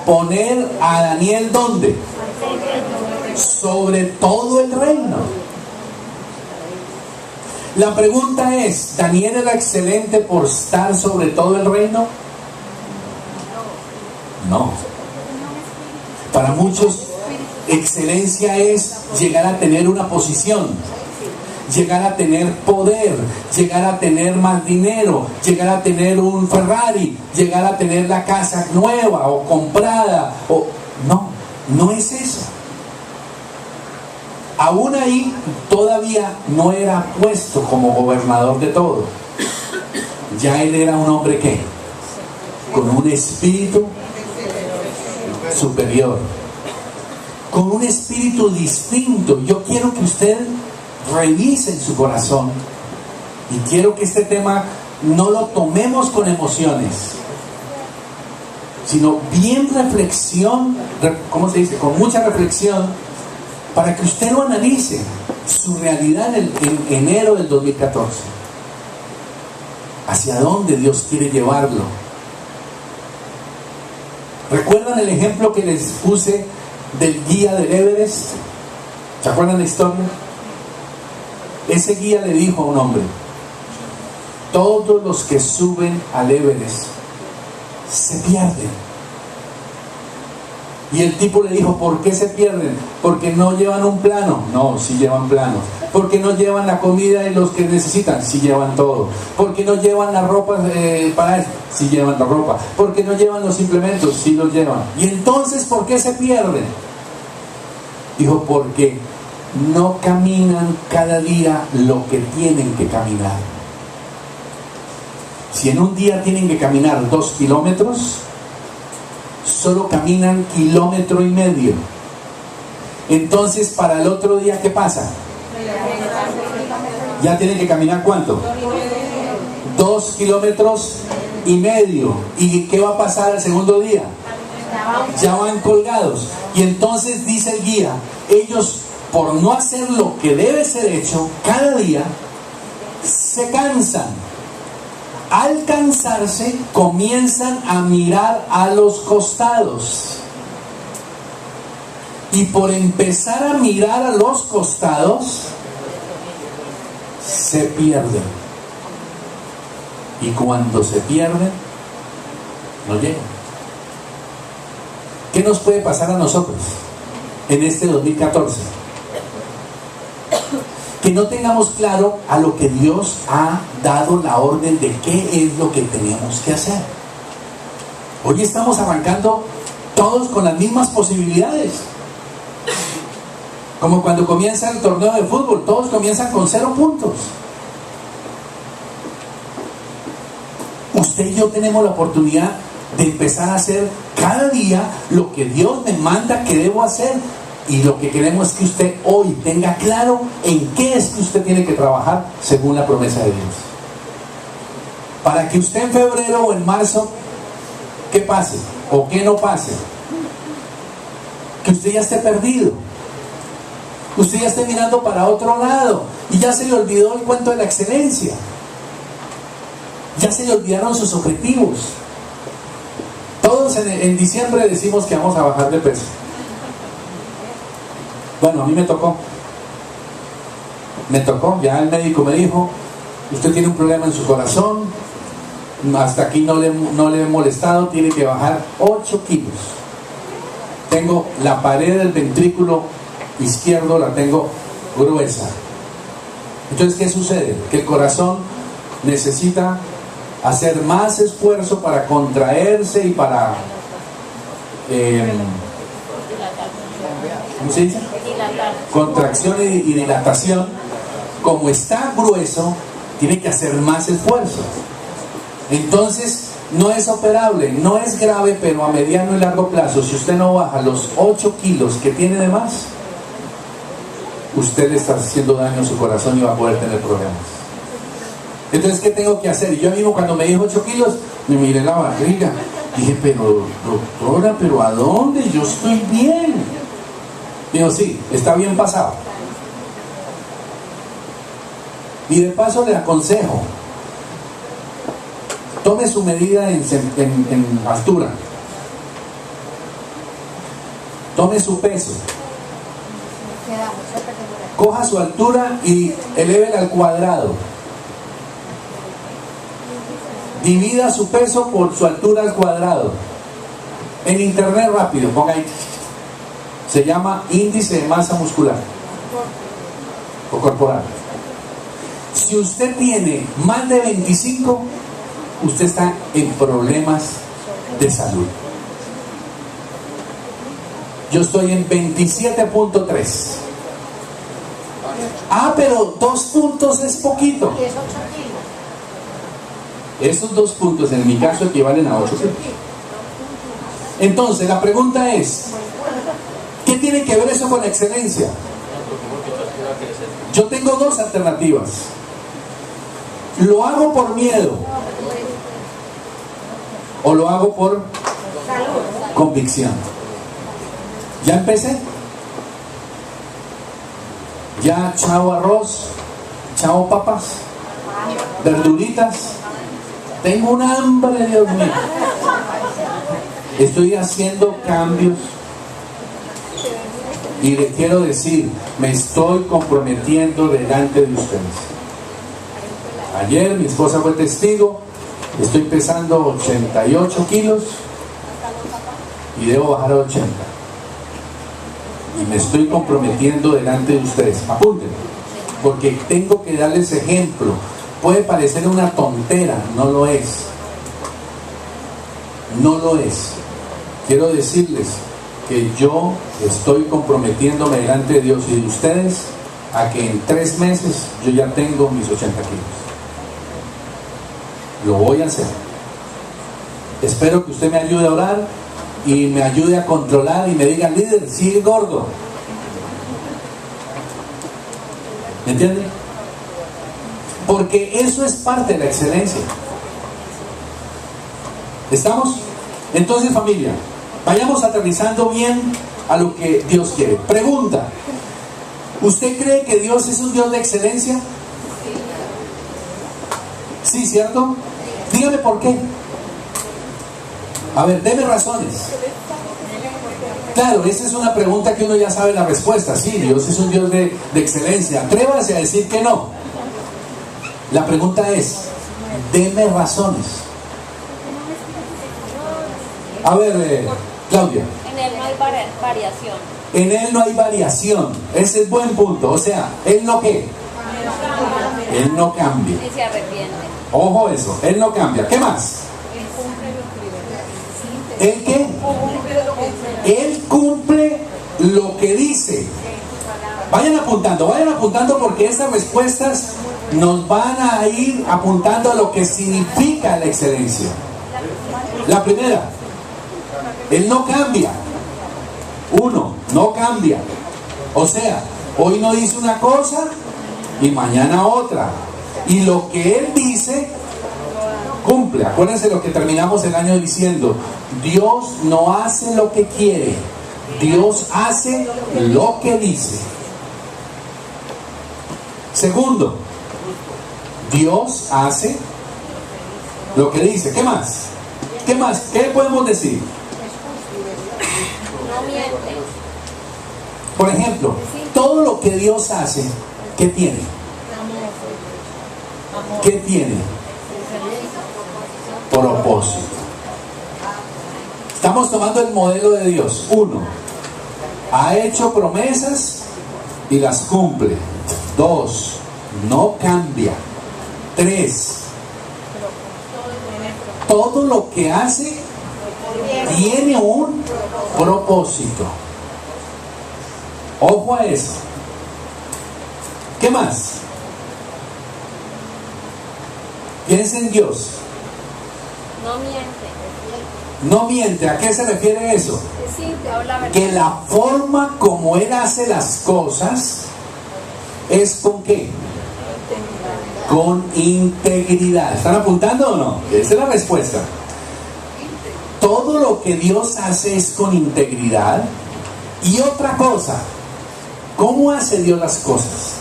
A: poner a Daniel ¿dónde? Sobre todo el reino. La pregunta es, ¿Daniel era excelente por estar sobre todo el reino? No. Para muchos, excelencia es llegar a tener una posición, llegar a tener poder, llegar a tener más dinero, llegar a tener un Ferrari, llegar a tener la casa nueva o comprada. No es eso. Aún ahí todavía no era puesto como gobernador de todo. Ya él era un hombre ¿qué? Con un espíritu superior, con un espíritu distinto. Yo quiero que usted revise en su corazón y quiero que este tema no lo tomemos con emociones, sino bien reflexión, ¿cómo se dice? Con mucha reflexión, para que usted lo analice, su realidad en enero del 2014. ¿Hacia dónde Dios quiere llevarlo? ¿Recuerdan el ejemplo que les puse del guía del Everest? ¿Se acuerdan la historia? Ese guía le dijo a un hombre: todos los que suben al Everest se pierden. Y el tipo le dijo: ¿por qué se pierden? Porque no llevan un plano. No, sí llevan planos. Porque no llevan la comida y los que necesitan. Sí llevan todo. Porque no llevan la ropa para eso. Sí llevan la ropa. Porque no llevan los implementos. Sí los llevan. Y entonces, ¿por qué se pierden? Dijo: porque no caminan cada día lo que tienen que caminar. Si en un día tienen que caminar 2 kilómetros, solo caminan 1,5 kilómetros. Entonces, para el otro día, ¿qué pasa? Ya tienen que caminar ¿cuánto? 2,5 kilómetros. ¿Y qué va a pasar el segundo día? Ya van colgados. Y entonces dice el guía, ellos por no hacer lo que debe ser hecho cada día, se cansan. Al cansarse, comienzan a mirar a los costados. Y por empezar a mirar a los costados, se pierden. Y cuando se pierden, no llegan. ¿Qué nos puede pasar a nosotros en este 2014? Que no tengamos claro a lo que Dios ha dado la orden de qué es lo que tenemos que hacer. Hoy estamos arrancando todos con las mismas posibilidades. Como cuando comienza el torneo de fútbol, todos comienzan con 0 puntos. Usted y yo tenemos la oportunidad de empezar a hacer cada día lo que Dios me manda que debo hacer. Y lo que queremos es que usted hoy tenga claro en qué es que usted tiene que trabajar según la promesa de Dios. Para que usted en febrero o en marzo, ¿qué pase? ¿O qué no pase? Que usted ya esté perdido. Usted ya esté mirando para otro lado. Y ya se le olvidó el cuento de la excelencia. Ya se le olvidaron sus objetivos. Todos en diciembre decimos que vamos a bajar de peso. Bueno, a mí me tocó, ya el médico me dijo, usted tiene un problema en su corazón, hasta aquí no le he molestado, tiene que bajar 8 kilos. Tengo la pared del ventrículo izquierdo, la tengo gruesa. Entonces, ¿qué sucede? Que el corazón necesita hacer más esfuerzo para contraerse y para... ¿cómo se dice? Contracción y dilatación. Como está grueso, tiene que hacer más esfuerzo. Entonces no es operable, no es grave, pero a mediano y largo plazo, si usted no baja los 8 kilos que tiene de más, usted le está haciendo daño a su corazón y va a poder tener problemas. Entonces, ¿qué tengo que hacer? Y yo mismo, cuando me dijo 8 kilos, me miré la barriga, dije, pero doctora, ¿pero a dónde? Yo estoy bien. Digo, sí, está bien pasado. Y de paso le aconsejo, tome su medida en altura, tome su peso, coja su altura y elévela al cuadrado, divida su peso por su altura al cuadrado. En internet rápido, ponga ahí. Se llama índice de masa muscular o corporal. Si usted tiene más de 25, usted está en problemas de salud. Yo estoy en 27.3. Ah, pero 2 puntos es poquito. Esos 2 puntos en mi caso equivalen a 8 kilos. Entonces la pregunta es, ¿qué tiene que ver eso con la excelencia? Yo tengo 2 alternativas. ¿Lo hago por miedo o lo hago por convicción? ¿Ya empecé? ¿Ya chao arroz? ¿Chao papas? ¿Verduritas? Tengo un hambre, Dios mío. Estoy haciendo cambios. Y le quiero decir, me estoy comprometiendo delante de ustedes. Ayer mi esposa fue testigo, estoy pesando 88 kilos y debo bajar a 80. Y me estoy comprometiendo delante de ustedes. Apunten, porque tengo que darles ejemplo. Puede parecer una tontera, no lo es. No lo es. Quiero decirles que yo estoy comprometiéndome delante de Dios y de ustedes a que en 3 meses yo ya tengo mis 80 kilos. Lo voy a hacer. Espero que usted me ayude a orar y me ayude a controlar y me diga, líder, sigue gordo. ¿Me entiende? Porque eso es parte de la excelencia. ¿Estamos? Entonces, familia, vayamos aterrizando bien a lo que Dios quiere. Pregunta: ¿usted cree que Dios es un Dios de excelencia? Sí, ¿cierto? Dígame por qué. A ver, deme razones. Claro, esa es una pregunta que uno ya sabe la respuesta. Sí, Dios es un Dios de excelencia. Atrévase a decir que no. La pregunta es, deme razones. A ver, Claudia.
D: En él no hay variación.
A: En Él no hay variación. Ese es buen punto. O sea, Él no ¿qué? Él no cambia.
D: Ni se arrepiente.
A: Ojo eso, Él no cambia. ¿Qué más? ¿Él qué? Él cumple lo que dice. Vayan apuntando porque esas respuestas nos van a ir apuntando a lo que significa la excelencia. La primera, Él no cambia. Uno, no cambia. O sea, hoy no dice una cosa y mañana otra. Y lo que Él dice, cumple. Acuérdense lo que terminamos el año diciendo. Dios no hace lo que quiere. Dios hace lo que dice. Segundo, Dios hace lo que dice. ¿Qué más? ¿Qué más? ¿Qué podemos decir?
D: No miente.
A: Por ejemplo, todo lo que Dios hace, ¿qué tiene? ¿Qué tiene? Propósito. Estamos tomando el modelo de Dios. Uno, ha hecho promesas y las cumple. Dos, no cambia. Tres, todo lo que hace tiene un propósito. Ojo a eso. ¿Qué más? Piensa en Dios.
D: No miente.
A: No miente. ¿A qué se refiere eso?
D: Sí, te habla verdad.
A: Que la forma como Él hace las cosas es ¿con qué? Con integridad. ¿Están apuntando o no? Esa es la respuesta. Todo lo que Dios hace es con integridad. Y otra cosa, ¿cómo hace Dios las cosas?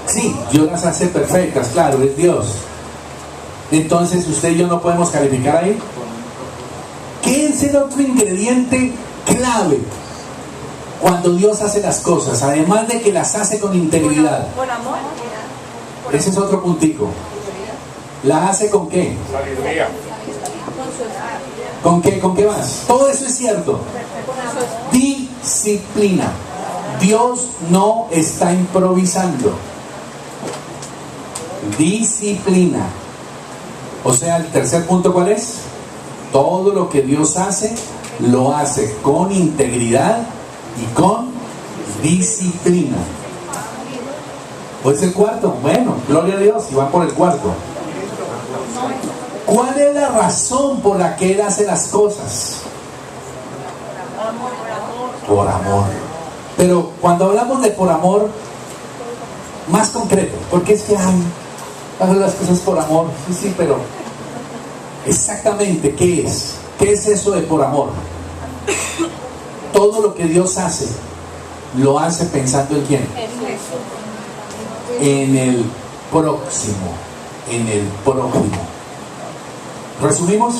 A: Sí, Dios las hace perfectas, claro, es Dios. Entonces usted y yo no podemos calificar ahí. ¿Qué es el otro ingrediente clave cuando Dios hace las cosas? Además de que las hace con integridad.
D: Por amor.
A: Ese es otro puntico. ¿La hace con qué?
B: Sabiduría.
A: ¿Con qué? ¿Con qué más? Todo eso es cierto. Disciplina. Dios no está improvisando. Disciplina. O sea, el tercer punto, ¿cuál es? Todo lo que Dios hace, lo hace con integridad y con disciplina. ¿O es el cuarto? Bueno, gloria a Dios, y van por el cuarto. ¿Cuál es la razón por la que Él hace las cosas? Por amor. Pero cuando hablamos de por amor, más concreto, porque es que hago las cosas por amor. Sí, pero exactamente, ¿qué es? ¿Qué es eso de por amor? Todo lo que Dios hace, lo hace pensando en quién. En el próximo. En el prójimo. ¿Resumimos?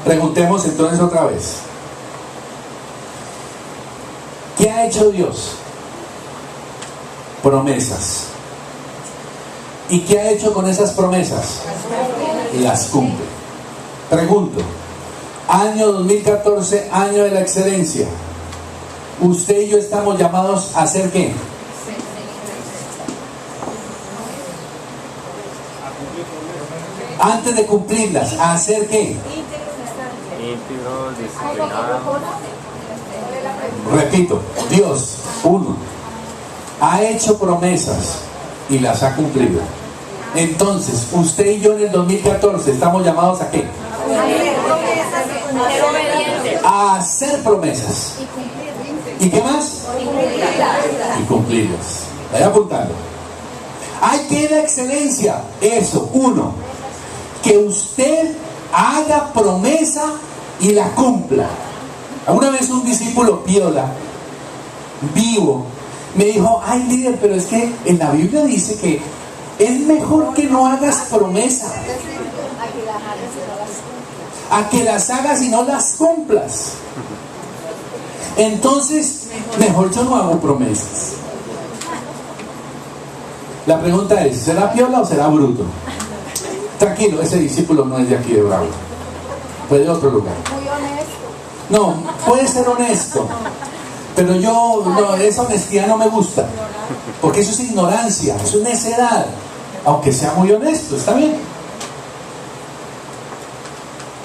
A: Preguntemos entonces otra vez. ¿Qué ha hecho Dios? Promesas. ¿Y qué ha hecho con esas promesas? Las cumple. Pregunto, año 2014, año de la excelencia. ¿Usted y yo estamos llamados a hacer qué? Antes de cumplirlas, ¿a hacer qué? Repito, Dios, uno, ha hecho promesas y las ha cumplido. Entonces, usted y yo en el 2014 estamos llamados ¿a qué?
D: Ser obediente.
A: A hacer promesas. ¿Y qué más? Y cumplirlas. Vaya apuntando. Hay que la excelencia. Eso, uno. Que usted haga promesa y la cumpla. Alguna vez un discípulo piola, vivo, me dijo, ay líder, pero es que en la Biblia dice que es mejor que no hagas promesa a que las hagas y no las cumplas. Entonces, mejor yo no hago promesas. La pregunta es, ¿será piola o será bruto? Tranquilo, ese discípulo no es de aquí de Bravo, fue de otro lugar. No, puede ser honesto, pero esa honestidad no me gusta, porque eso es ignorancia, eso es necedad, aunque sea muy honesto, está bien.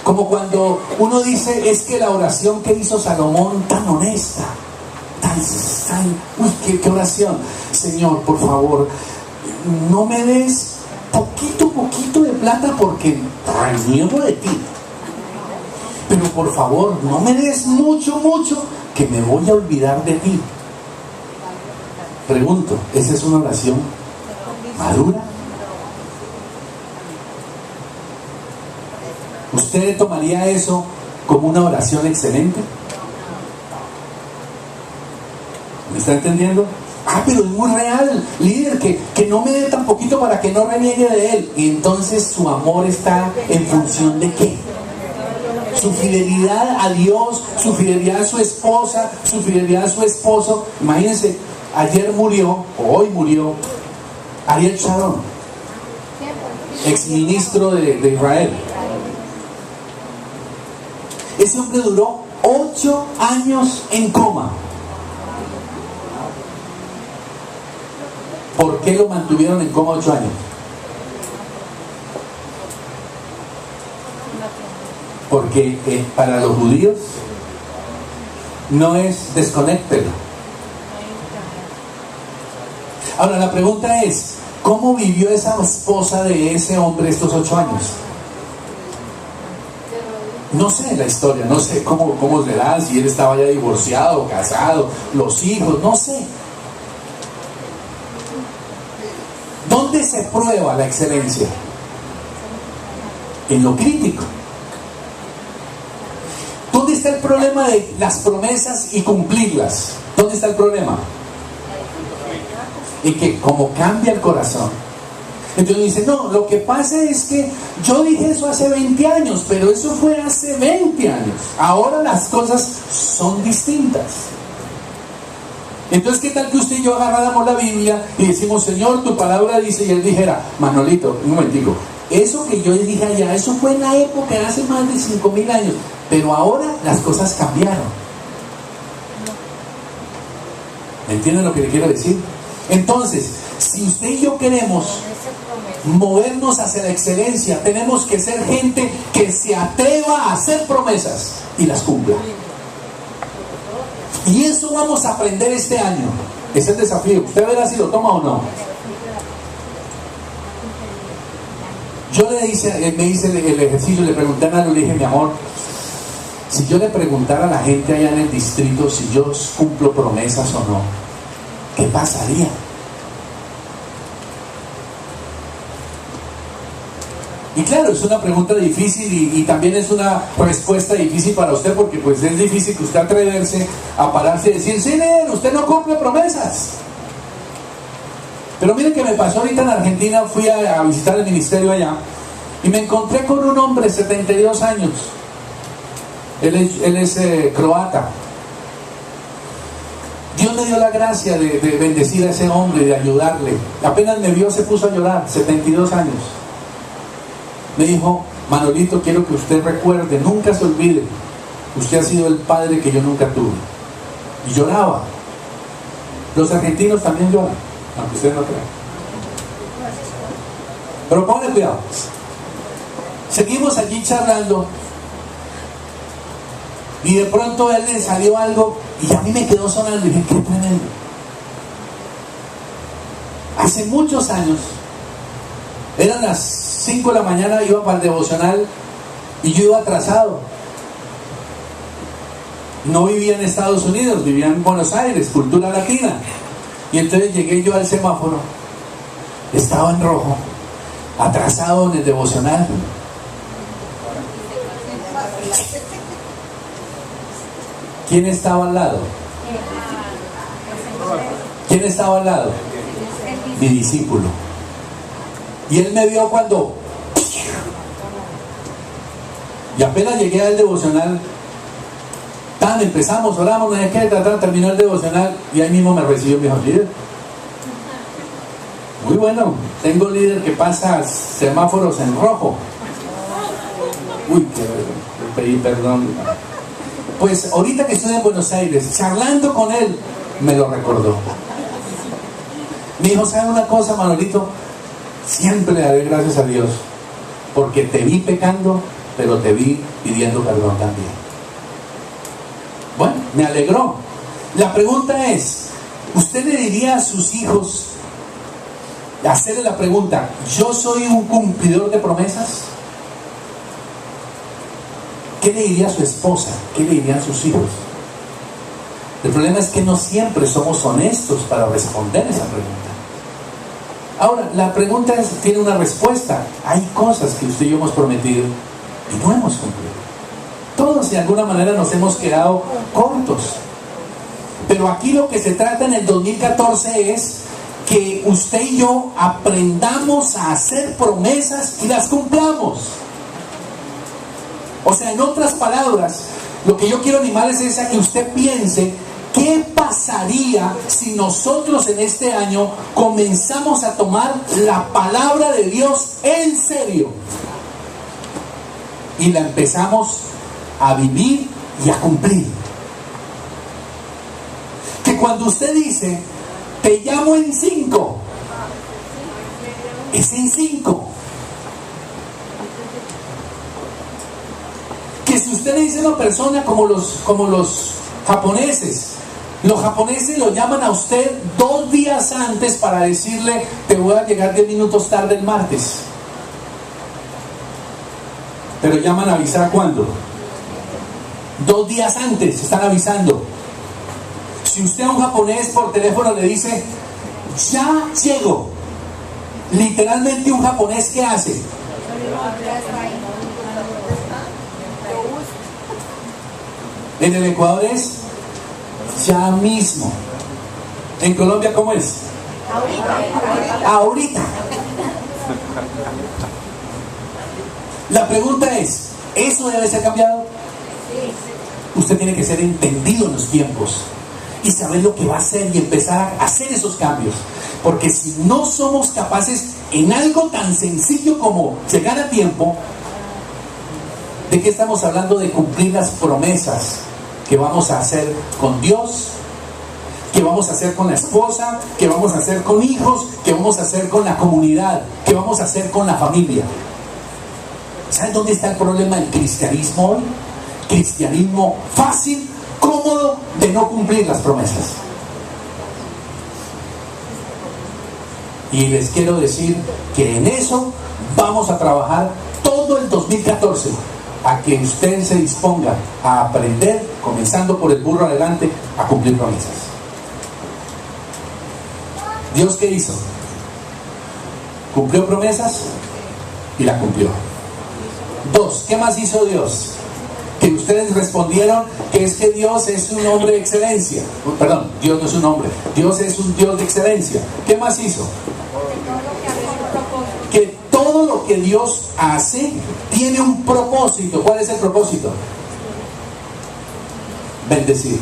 A: Como cuando uno dice, es que la oración que hizo Salomón, tan honesta, uy, qué oración. Señor, por favor, no me des poquito de plata porque reniego de ti. Pero por favor, no me des mucho, que me voy a olvidar de ti. Pregunto, ¿esa es una oración madura? ¿Usted tomaría eso como una oración excelente? ¿Me está entendiendo? Pero es muy real, líder, que no me dé tan poquito para que no reniegue de él. Y entonces su amor está en función de ¿qué? Su fidelidad a Dios, su fidelidad a su esposa, su fidelidad a su esposo. Imagínense, ayer murió, o hoy murió, Ariel Sharon, exministro de Israel. Ese hombre duró 8 años en coma. ¿Por qué lo mantuvieron en coma 8 años? Porque para los judíos no es desconéctelo. Ahora la pregunta es, ¿cómo vivió esa esposa de ese hombre estos 8 años? No sé la historia, no sé cómo será, si él estaba ya divorciado, casado, los hijos, no sé. ¿Dónde se prueba la excelencia? En lo crítico. ¿Dónde está el problema de las promesas y cumplirlas? ¿Dónde está el problema? Y que como cambia el corazón. Entonces dice, no, lo que pasa es que yo dije eso hace 20 años, pero eso fue hace 20 años. Ahora las cosas son distintas. Entonces, ¿qué tal que usted y yo agarráramos la Biblia y decimos, Señor, tu palabra dice, y él dijera, Manolito, un momentico, eso que yo dije allá, eso fue en la época, hace más de 5,000 años, pero ahora las cosas cambiaron. ¿Me entienden lo que le quiero decir? Entonces, si usted y yo queremos movernos hacia la excelencia, tenemos que ser gente que se atreva a hacer promesas y las cumpla. Y eso vamos a aprender este año. Es el desafío. Usted verá si lo toma o no. Yo me hice el ejercicio, le pregunté a Nalo, le dije, mi amor, si yo le preguntara a la gente allá en el distrito si yo cumplo promesas o no, ¿qué pasaría? Y claro, es una pregunta difícil y también es una respuesta difícil para usted, porque pues es difícil que usted atreverse a pararse y decir, sí, usted no cumple promesas. Pero miren que me pasó ahorita en Argentina, fui a visitar el ministerio allá y me encontré con un hombre de 72 años. Él es croata. Dios le dio la gracia de bendecir a ese hombre, de ayudarle. Apenas me vio se puso a llorar, 72 años. Me dijo, Manolito, quiero que usted recuerde, nunca se olvide, usted ha sido el padre que yo nunca tuve. Y lloraba. Los argentinos también lloran, aunque ustedes no crean. Pero ponle cuidado. Seguimos allí charlando y de pronto a él le salió algo y a mí me quedó sonando y dije, qué tremendo. Hace muchos años Eran las 5 de la mañana, iba para el devocional y yo iba atrasado. No vivía en Estados Unidos, vivía en Buenos Aires, cultura latina. Y entonces llegué yo al semáforo, estaba en rojo, atrasado en el devocional. ¿Quién estaba al lado? ¿Quién estaba al lado? Mi discípulo. Y él me vio cuando... Y apenas llegué al devocional, empezamos, oramos, no sé qué, terminó el devocional y ahí mismo me recibió mi hijo, líder. Muy bueno, tengo líder que pasa semáforos en rojo. Uy, que pedí perdón. Pues ahorita que estoy en Buenos Aires, charlando con él, me lo recordó. Me dijo, ¿sabe una cosa, Manolito? Siempre le daré gracias a Dios, porque te vi pecando, pero te vi pidiendo perdón también. Bueno, me alegró. La pregunta es, ¿usted le diría a sus hijos, hacerle la pregunta, ¿yo soy un cumplidor de promesas? ¿Qué le diría a su esposa? ¿Qué le dirían sus hijos? El problema es que no siempre somos honestos para responder esa pregunta. Ahora, la pregunta tiene una respuesta. Hay cosas que usted y yo hemos prometido y no hemos cumplido. Todos de alguna manera nos hemos quedado cortos. Pero aquí lo que se trata en el 2014 es que usted y yo aprendamos a hacer promesas y las cumplamos. O sea, en otras palabras, lo que yo quiero animarles es a que usted piense qué pasaría si nosotros en este año comenzamos a tomar la palabra de Dios en serio y la empezamos a vivir y a cumplir. Que cuando usted dice, te llamo en 5, es en 5. Que si usted le dice a una persona como los japoneses, los japoneses lo llaman a usted 2 días antes para decirle, te voy a llegar 10 minutos tarde el martes. Pero llaman a avisar ¿cuándo? 2 días antes, están avisando. Si usted a un japonés por teléfono le dice, ya llego, literalmente un japonés, ¿qué hace? En el Ecuador es ya mismo. En Colombia, ¿cómo es? Ahorita. La pregunta es, ¿eso debe ser cambiado? Usted tiene que ser entendido en los tiempos y saber lo que va a hacer y empezar a hacer esos cambios. Porque si no somos capaces en algo tan sencillo como llegar a tiempo, ¿de qué estamos hablando? De cumplir las promesas que vamos a hacer con Dios, que vamos a hacer con la esposa, que vamos a hacer con hijos, que vamos a hacer con la comunidad, que vamos a hacer con la familia. ¿Saben dónde está el problema del cristianismo hoy? Cristianismo fácil, cómodo, de no cumplir las promesas. Y les quiero decir que en eso vamos a trabajar todo el 2014, a que usted se disponga a aprender, comenzando por el burro adelante, a cumplir promesas. ¿Dios qué hizo? Cumplió promesas y la cumplió. 2, ¿qué más hizo Dios? Que ustedes respondieron que es que Dios es un hombre de excelencia. Perdón, Dios no es un hombre, Dios es un Dios de excelencia. ¿Qué más hizo? Que todo lo que Dios hace tiene un propósito. ¿Cuál es el propósito? Bendecir.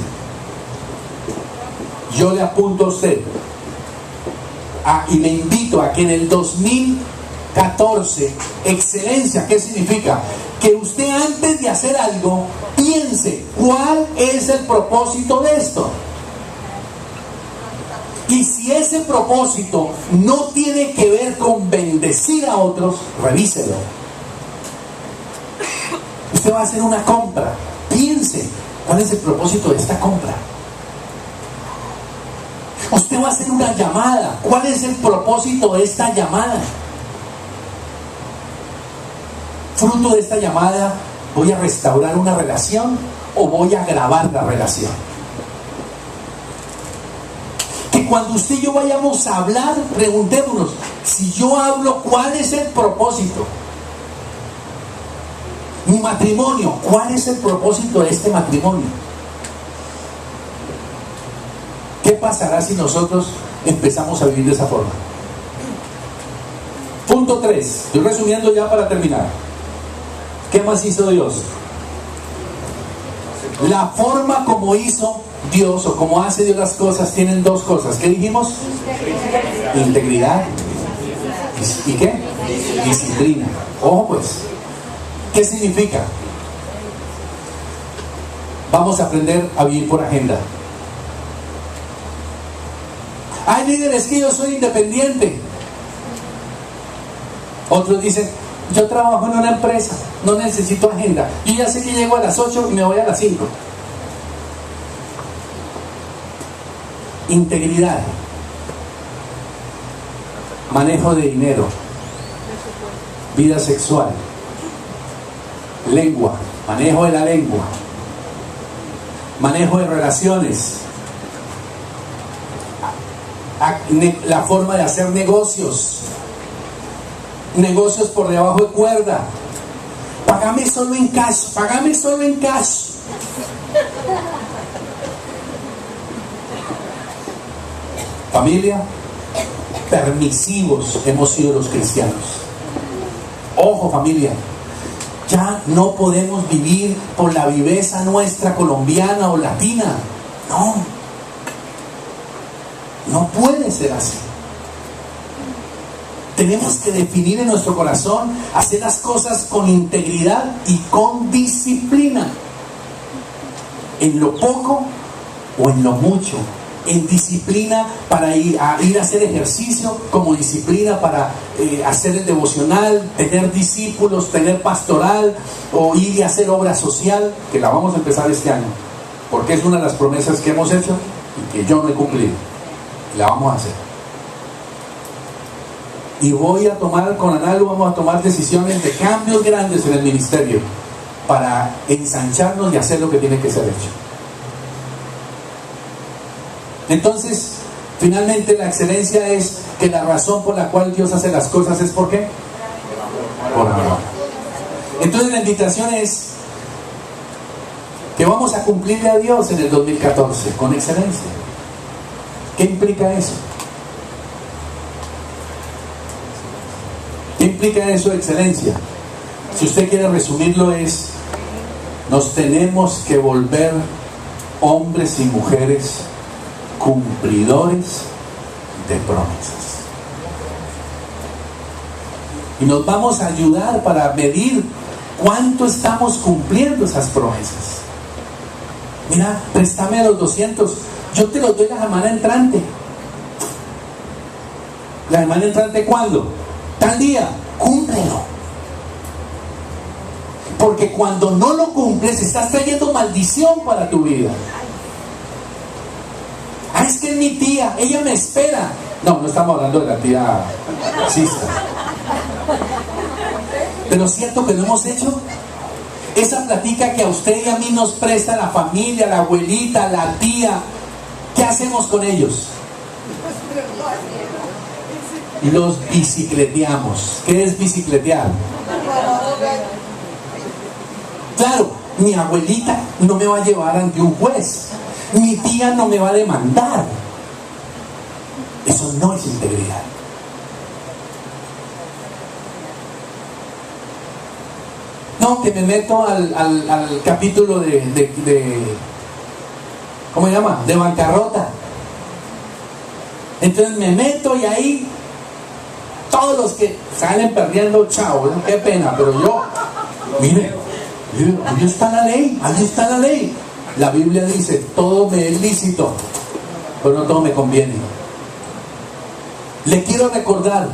A: Yo le apunto a usted y le invito a que en el 2014, excelencia, ¿qué significa? Que usted antes de hacer algo piense cuál es el propósito de esto. Y si ese propósito no tiene que ver con bendecir a otros, revíselo. Usted va a hacer una compra, piense cuál es el propósito de esta compra. Usted va a hacer una llamada, ¿cuál es el propósito de esta llamada? fruto de esta llamada, ¿voy a restaurar una relación o voy a agravar la relación? Que cuando usted y yo vayamos a hablar, preguntémonos, si yo hablo, ¿cuál es el propósito? Mi matrimonio, ¿cuál es el propósito de este matrimonio? ¿Qué pasará si nosotros empezamos a vivir de esa forma? Punto 3, estoy resumiendo ya para terminar. ¿Qué más hizo Dios? La forma como hizo Dios o como hace Dios las cosas tienen dos cosas. ¿Qué dijimos? Integridad. ¿Y qué? Disciplina. Ojo pues. ¿Qué significa? Vamos a aprender a vivir por agenda. Hay líderes que yo soy independiente. Otros dicen, yo trabajo en una empresa, no necesito agenda. Yo ya sé que llego a las 8 y me voy a las 5. Integridad. Manejo de dinero. Vida sexual. Lengua. Manejo de la lengua. Manejo de relaciones. La forma de hacer negocios. Negocios por debajo de cuerda. Págame solo en cash. Págame solo en cash. Familia, permisivos hemos sido los cristianos. Ojo familia, ya no podemos vivir por la viveza nuestra colombiana o latina. No puede ser así. Tenemos que definir en nuestro corazón hacer las cosas con integridad y con disciplina. En lo poco o en lo mucho. En disciplina para ir a hacer ejercicio, como disciplina para hacer el devocional, tener discípulos, tener pastoral o ir y hacer obra social, que la vamos a empezar este año, porque es una de las promesas que hemos hecho y que yo no he cumplido. La vamos a hacer. Y voy a tomar, con Analu vamos a tomar decisiones de cambios grandes en el ministerio para ensancharnos y hacer lo que tiene que ser hecho. Entonces, finalmente la excelencia es que la razón por la cual Dios hace las cosas es ¿por qué? Por amor. Entonces la invitación es que vamos a cumplirle a Dios en el 2014 con excelencia. ¿Qué implica eso? ¿Qué implica eso de excelencia? Si usted quiere resumirlo es, nos tenemos que volver hombres y mujeres cumplidores de promesas. Y nos vamos a ayudar para medir cuánto estamos cumpliendo esas promesas. Mira, préstame los 200, yo te los doy la semana entrante. ¿La semana entrante cuándo? Tal día, cúmplelo. Porque cuando no lo cumples, estás trayendo maldición para tu vida. Es que es mi tía, ella me espera. No estamos hablando de la tía sista. Pero es cierto que lo hemos hecho. Esa platica que a usted y a mí nos presta la familia, la abuelita, la tía, ¿qué hacemos con ellos? Los bicicleteamos. ¿Qué es bicicletear? Claro, mi abuelita no me va a llevar ante un juez. Mi tía no me va a demandar. Eso no es integridad. No, que me meto al capítulo de ¿cómo se llama? De bancarrota. Entonces me meto y ahí todos los que salen perdiendo, chao, qué pena, pero yo, mire, ahí está la ley, ahí está la ley. La Biblia dice, todo me es lícito, pero no todo me conviene. Le quiero recordar,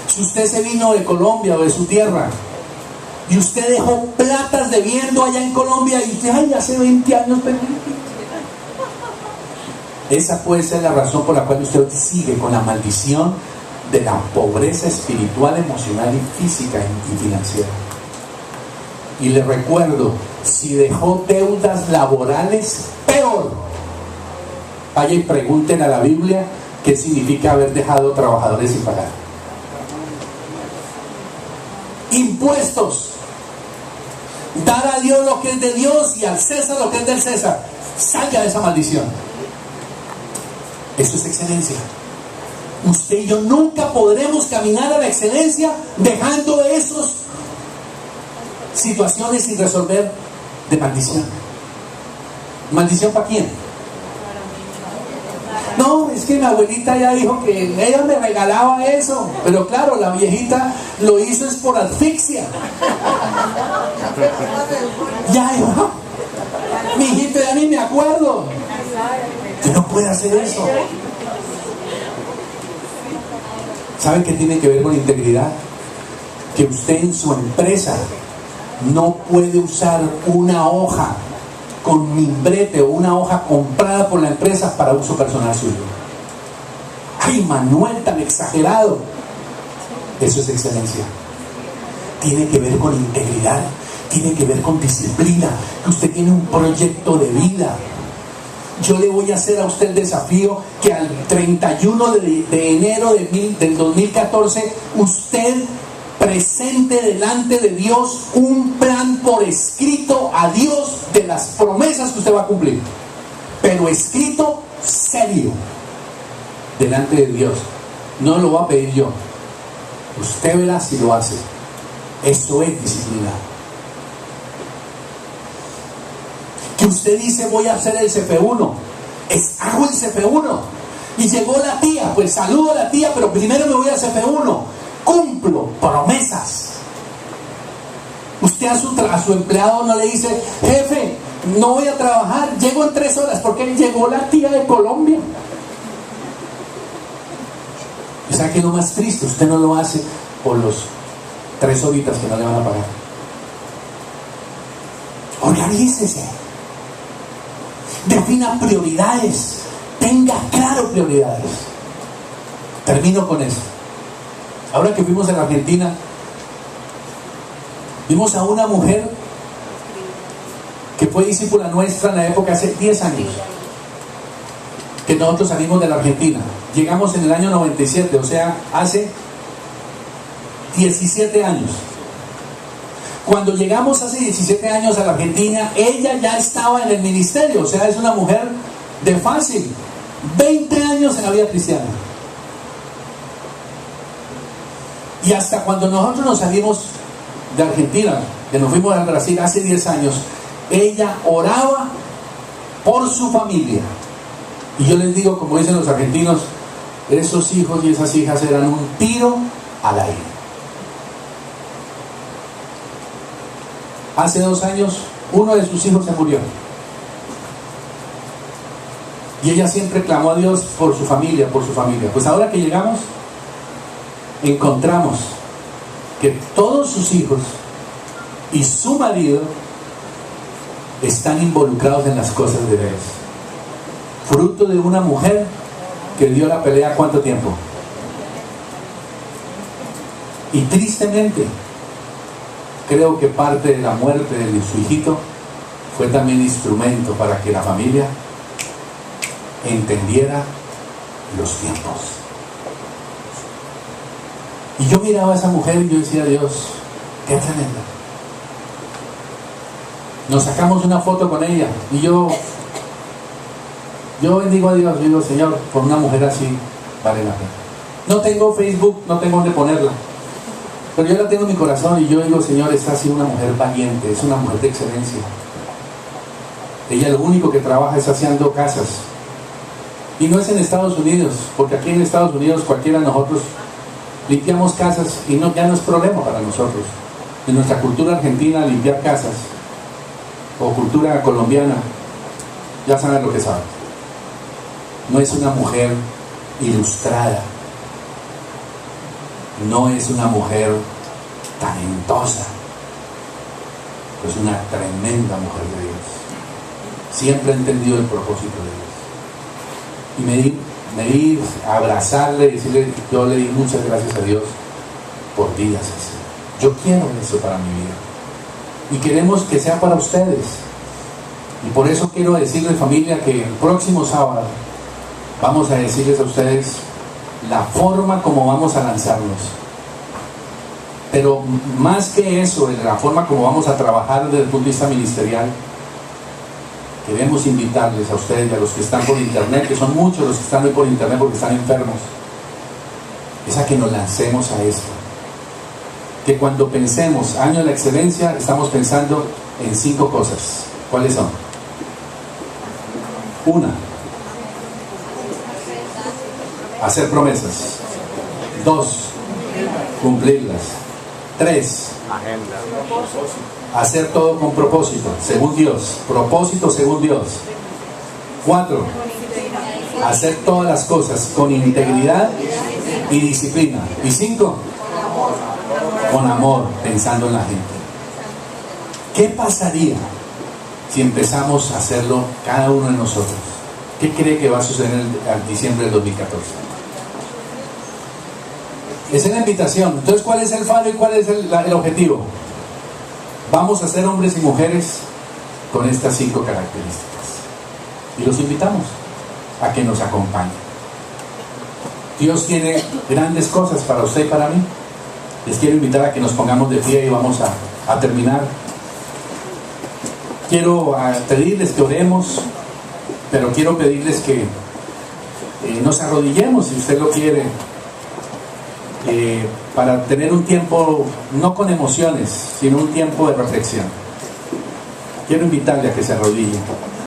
A: si usted se vino de Colombia o de su tierra y usted dejó platas debiendo allá en Colombia y usted, ay, hace 20 años perdí. Esa puede ser la razón por la cual usted sigue con la maldición de la pobreza espiritual, emocional y física y financiera. Y le recuerdo, si dejó deudas laborales, peor. Vaya y pregunten a la Biblia qué significa haber dejado trabajadores sin pagar. Impuestos. Dar a Dios lo que es de Dios y al César lo que es del César. Salga de esa maldición. Eso es excelencia. Usted y yo nunca podremos caminar a la excelencia dejando esas situaciones sin resolver de maldición. ¿Maldición para quién? No, es que mi abuelita ya dijo que ella me regalaba eso. Pero claro, la viejita lo hizo es por asfixia. Ya, hijo. Mi hijito, ya ni me acuerdo. Usted no puede hacer eso. ¿Saben qué tiene que ver con integridad? Que usted en su empresa no puede usar una hoja con mimbrete o una hoja comprada por la empresa para uso personal suyo. ¡Ay, Manuel, tan exagerado! Eso es excelencia. Tiene que ver con integridad, tiene que ver con disciplina, que usted tiene un proyecto de vida. Yo le voy a hacer a usted el desafío que al 31 de enero del 2014 usted presente delante de Dios un plan por escrito a Dios de las promesas que usted va a cumplir, pero escrito serio delante de Dios. No lo va a pedir yo, usted verá si lo hace. Eso es disciplina. Que usted dice voy a hacer el CP1, hago el CP1 y llegó la tía, pues saludo a la tía, pero primero me voy al CP1. Cumplo promesas. Usted a su empleado no le dice, jefe, no voy a trabajar, llego en 3 horas, porque llegó la tía de Colombia. O sea que lo más triste, usted no lo hace por los 3 horitas que no le van a pagar. Organícese. Defina prioridades. Tenga claro prioridades. Termino con eso. Ahora que fuimos a la Argentina, vimos a una mujer que fue discípula nuestra en la época, hace 10 años, que nosotros salimos de la Argentina. Llegamos en el año 97, o sea, hace 17 años. Cuando llegamos hace 17 años a la Argentina, ella ya estaba en el ministerio, o sea, es una mujer de fácil 20 años en la vida cristiana. Y hasta cuando nosotros nos salimos de Argentina, que nos fuimos al Brasil hace 10 años, ella oraba por su familia. Y yo les digo, como dicen los argentinos, esos hijos y esas hijas eran un tiro al aire. Hace 2 años, uno de sus hijos se murió. Y ella siempre clamó a Dios por su familia, por su familia. Pues ahora que llegamos, encontramos que todos sus hijos y su marido están involucrados en las cosas de Dios. Fruto de una mujer que dio la pelea ¿cuánto tiempo? Y tristemente, creo que parte de la muerte de su hijito fue también instrumento para que la familia entendiera los tiempos. Y yo miraba a esa mujer y yo decía, Dios, qué tremenda. Nos sacamos una foto con ella y yo bendigo a Dios, digo, Señor, por una mujer así vale la pena. No tengo Facebook, no tengo dónde ponerla, pero yo la tengo en mi corazón y yo digo, Señor, esta ha sido una mujer valiente, es una mujer de excelencia. Ella lo único que trabaja es haciendo casas. Y no es en Estados Unidos, porque aquí en Estados Unidos cualquiera de nosotros limpiamos casas y ya no es problema para nosotros. En nuestra cultura argentina, limpiar casas, o cultura colombiana, ya saben lo que saben. No es una mujer ilustrada, no es una mujer talentosa, es una tremenda mujer de Dios. Siempre ha entendido el propósito de Dios. Y me di a abrazarle y decirle, yo le di muchas gracias a Dios por vidas así. Yo quiero eso para mi vida. y queremos que sea para ustedes. Y por eso quiero decirles, familia, que el próximo sábado vamos a decirles a ustedes la forma como vamos a lanzarnos. Pero más que eso, en la forma como vamos a trabajar desde el punto de vista ministerial, queremos invitarles a ustedes y a los que están por internet, que son muchos los que están hoy por internet porque están enfermos, es a que nos lancemos a esto. Que cuando pensemos año de la excelencia, estamos pensando en 5 cosas. ¿Cuáles son? 1, hacer promesas. 2, cumplirlas. 3, hacer todo con propósito, según Dios. Propósito según Dios. 4, hacer todas las cosas con integridad y disciplina. Y 5, con amor, pensando en la gente. ¿Qué pasaría si empezamos a hacerlo cada uno de nosotros? ¿Qué cree que va a suceder en diciembre del 2014? Esa es la invitación. Entonces, ¿cuál es el faro y cuál es el objetivo? Vamos a ser hombres y mujeres con estas 5 características. Y los invitamos a que nos acompañen. Dios tiene grandes cosas para usted y para mí. Les quiero invitar a que nos pongamos de pie y vamos a terminar. Quiero pedirles que oremos, pero quiero pedirles que nos arrodillemos, si usted lo quiere, para tener un tiempo, no con emociones, sino un tiempo de reflexión. Quiero invitarle a que se arrodille.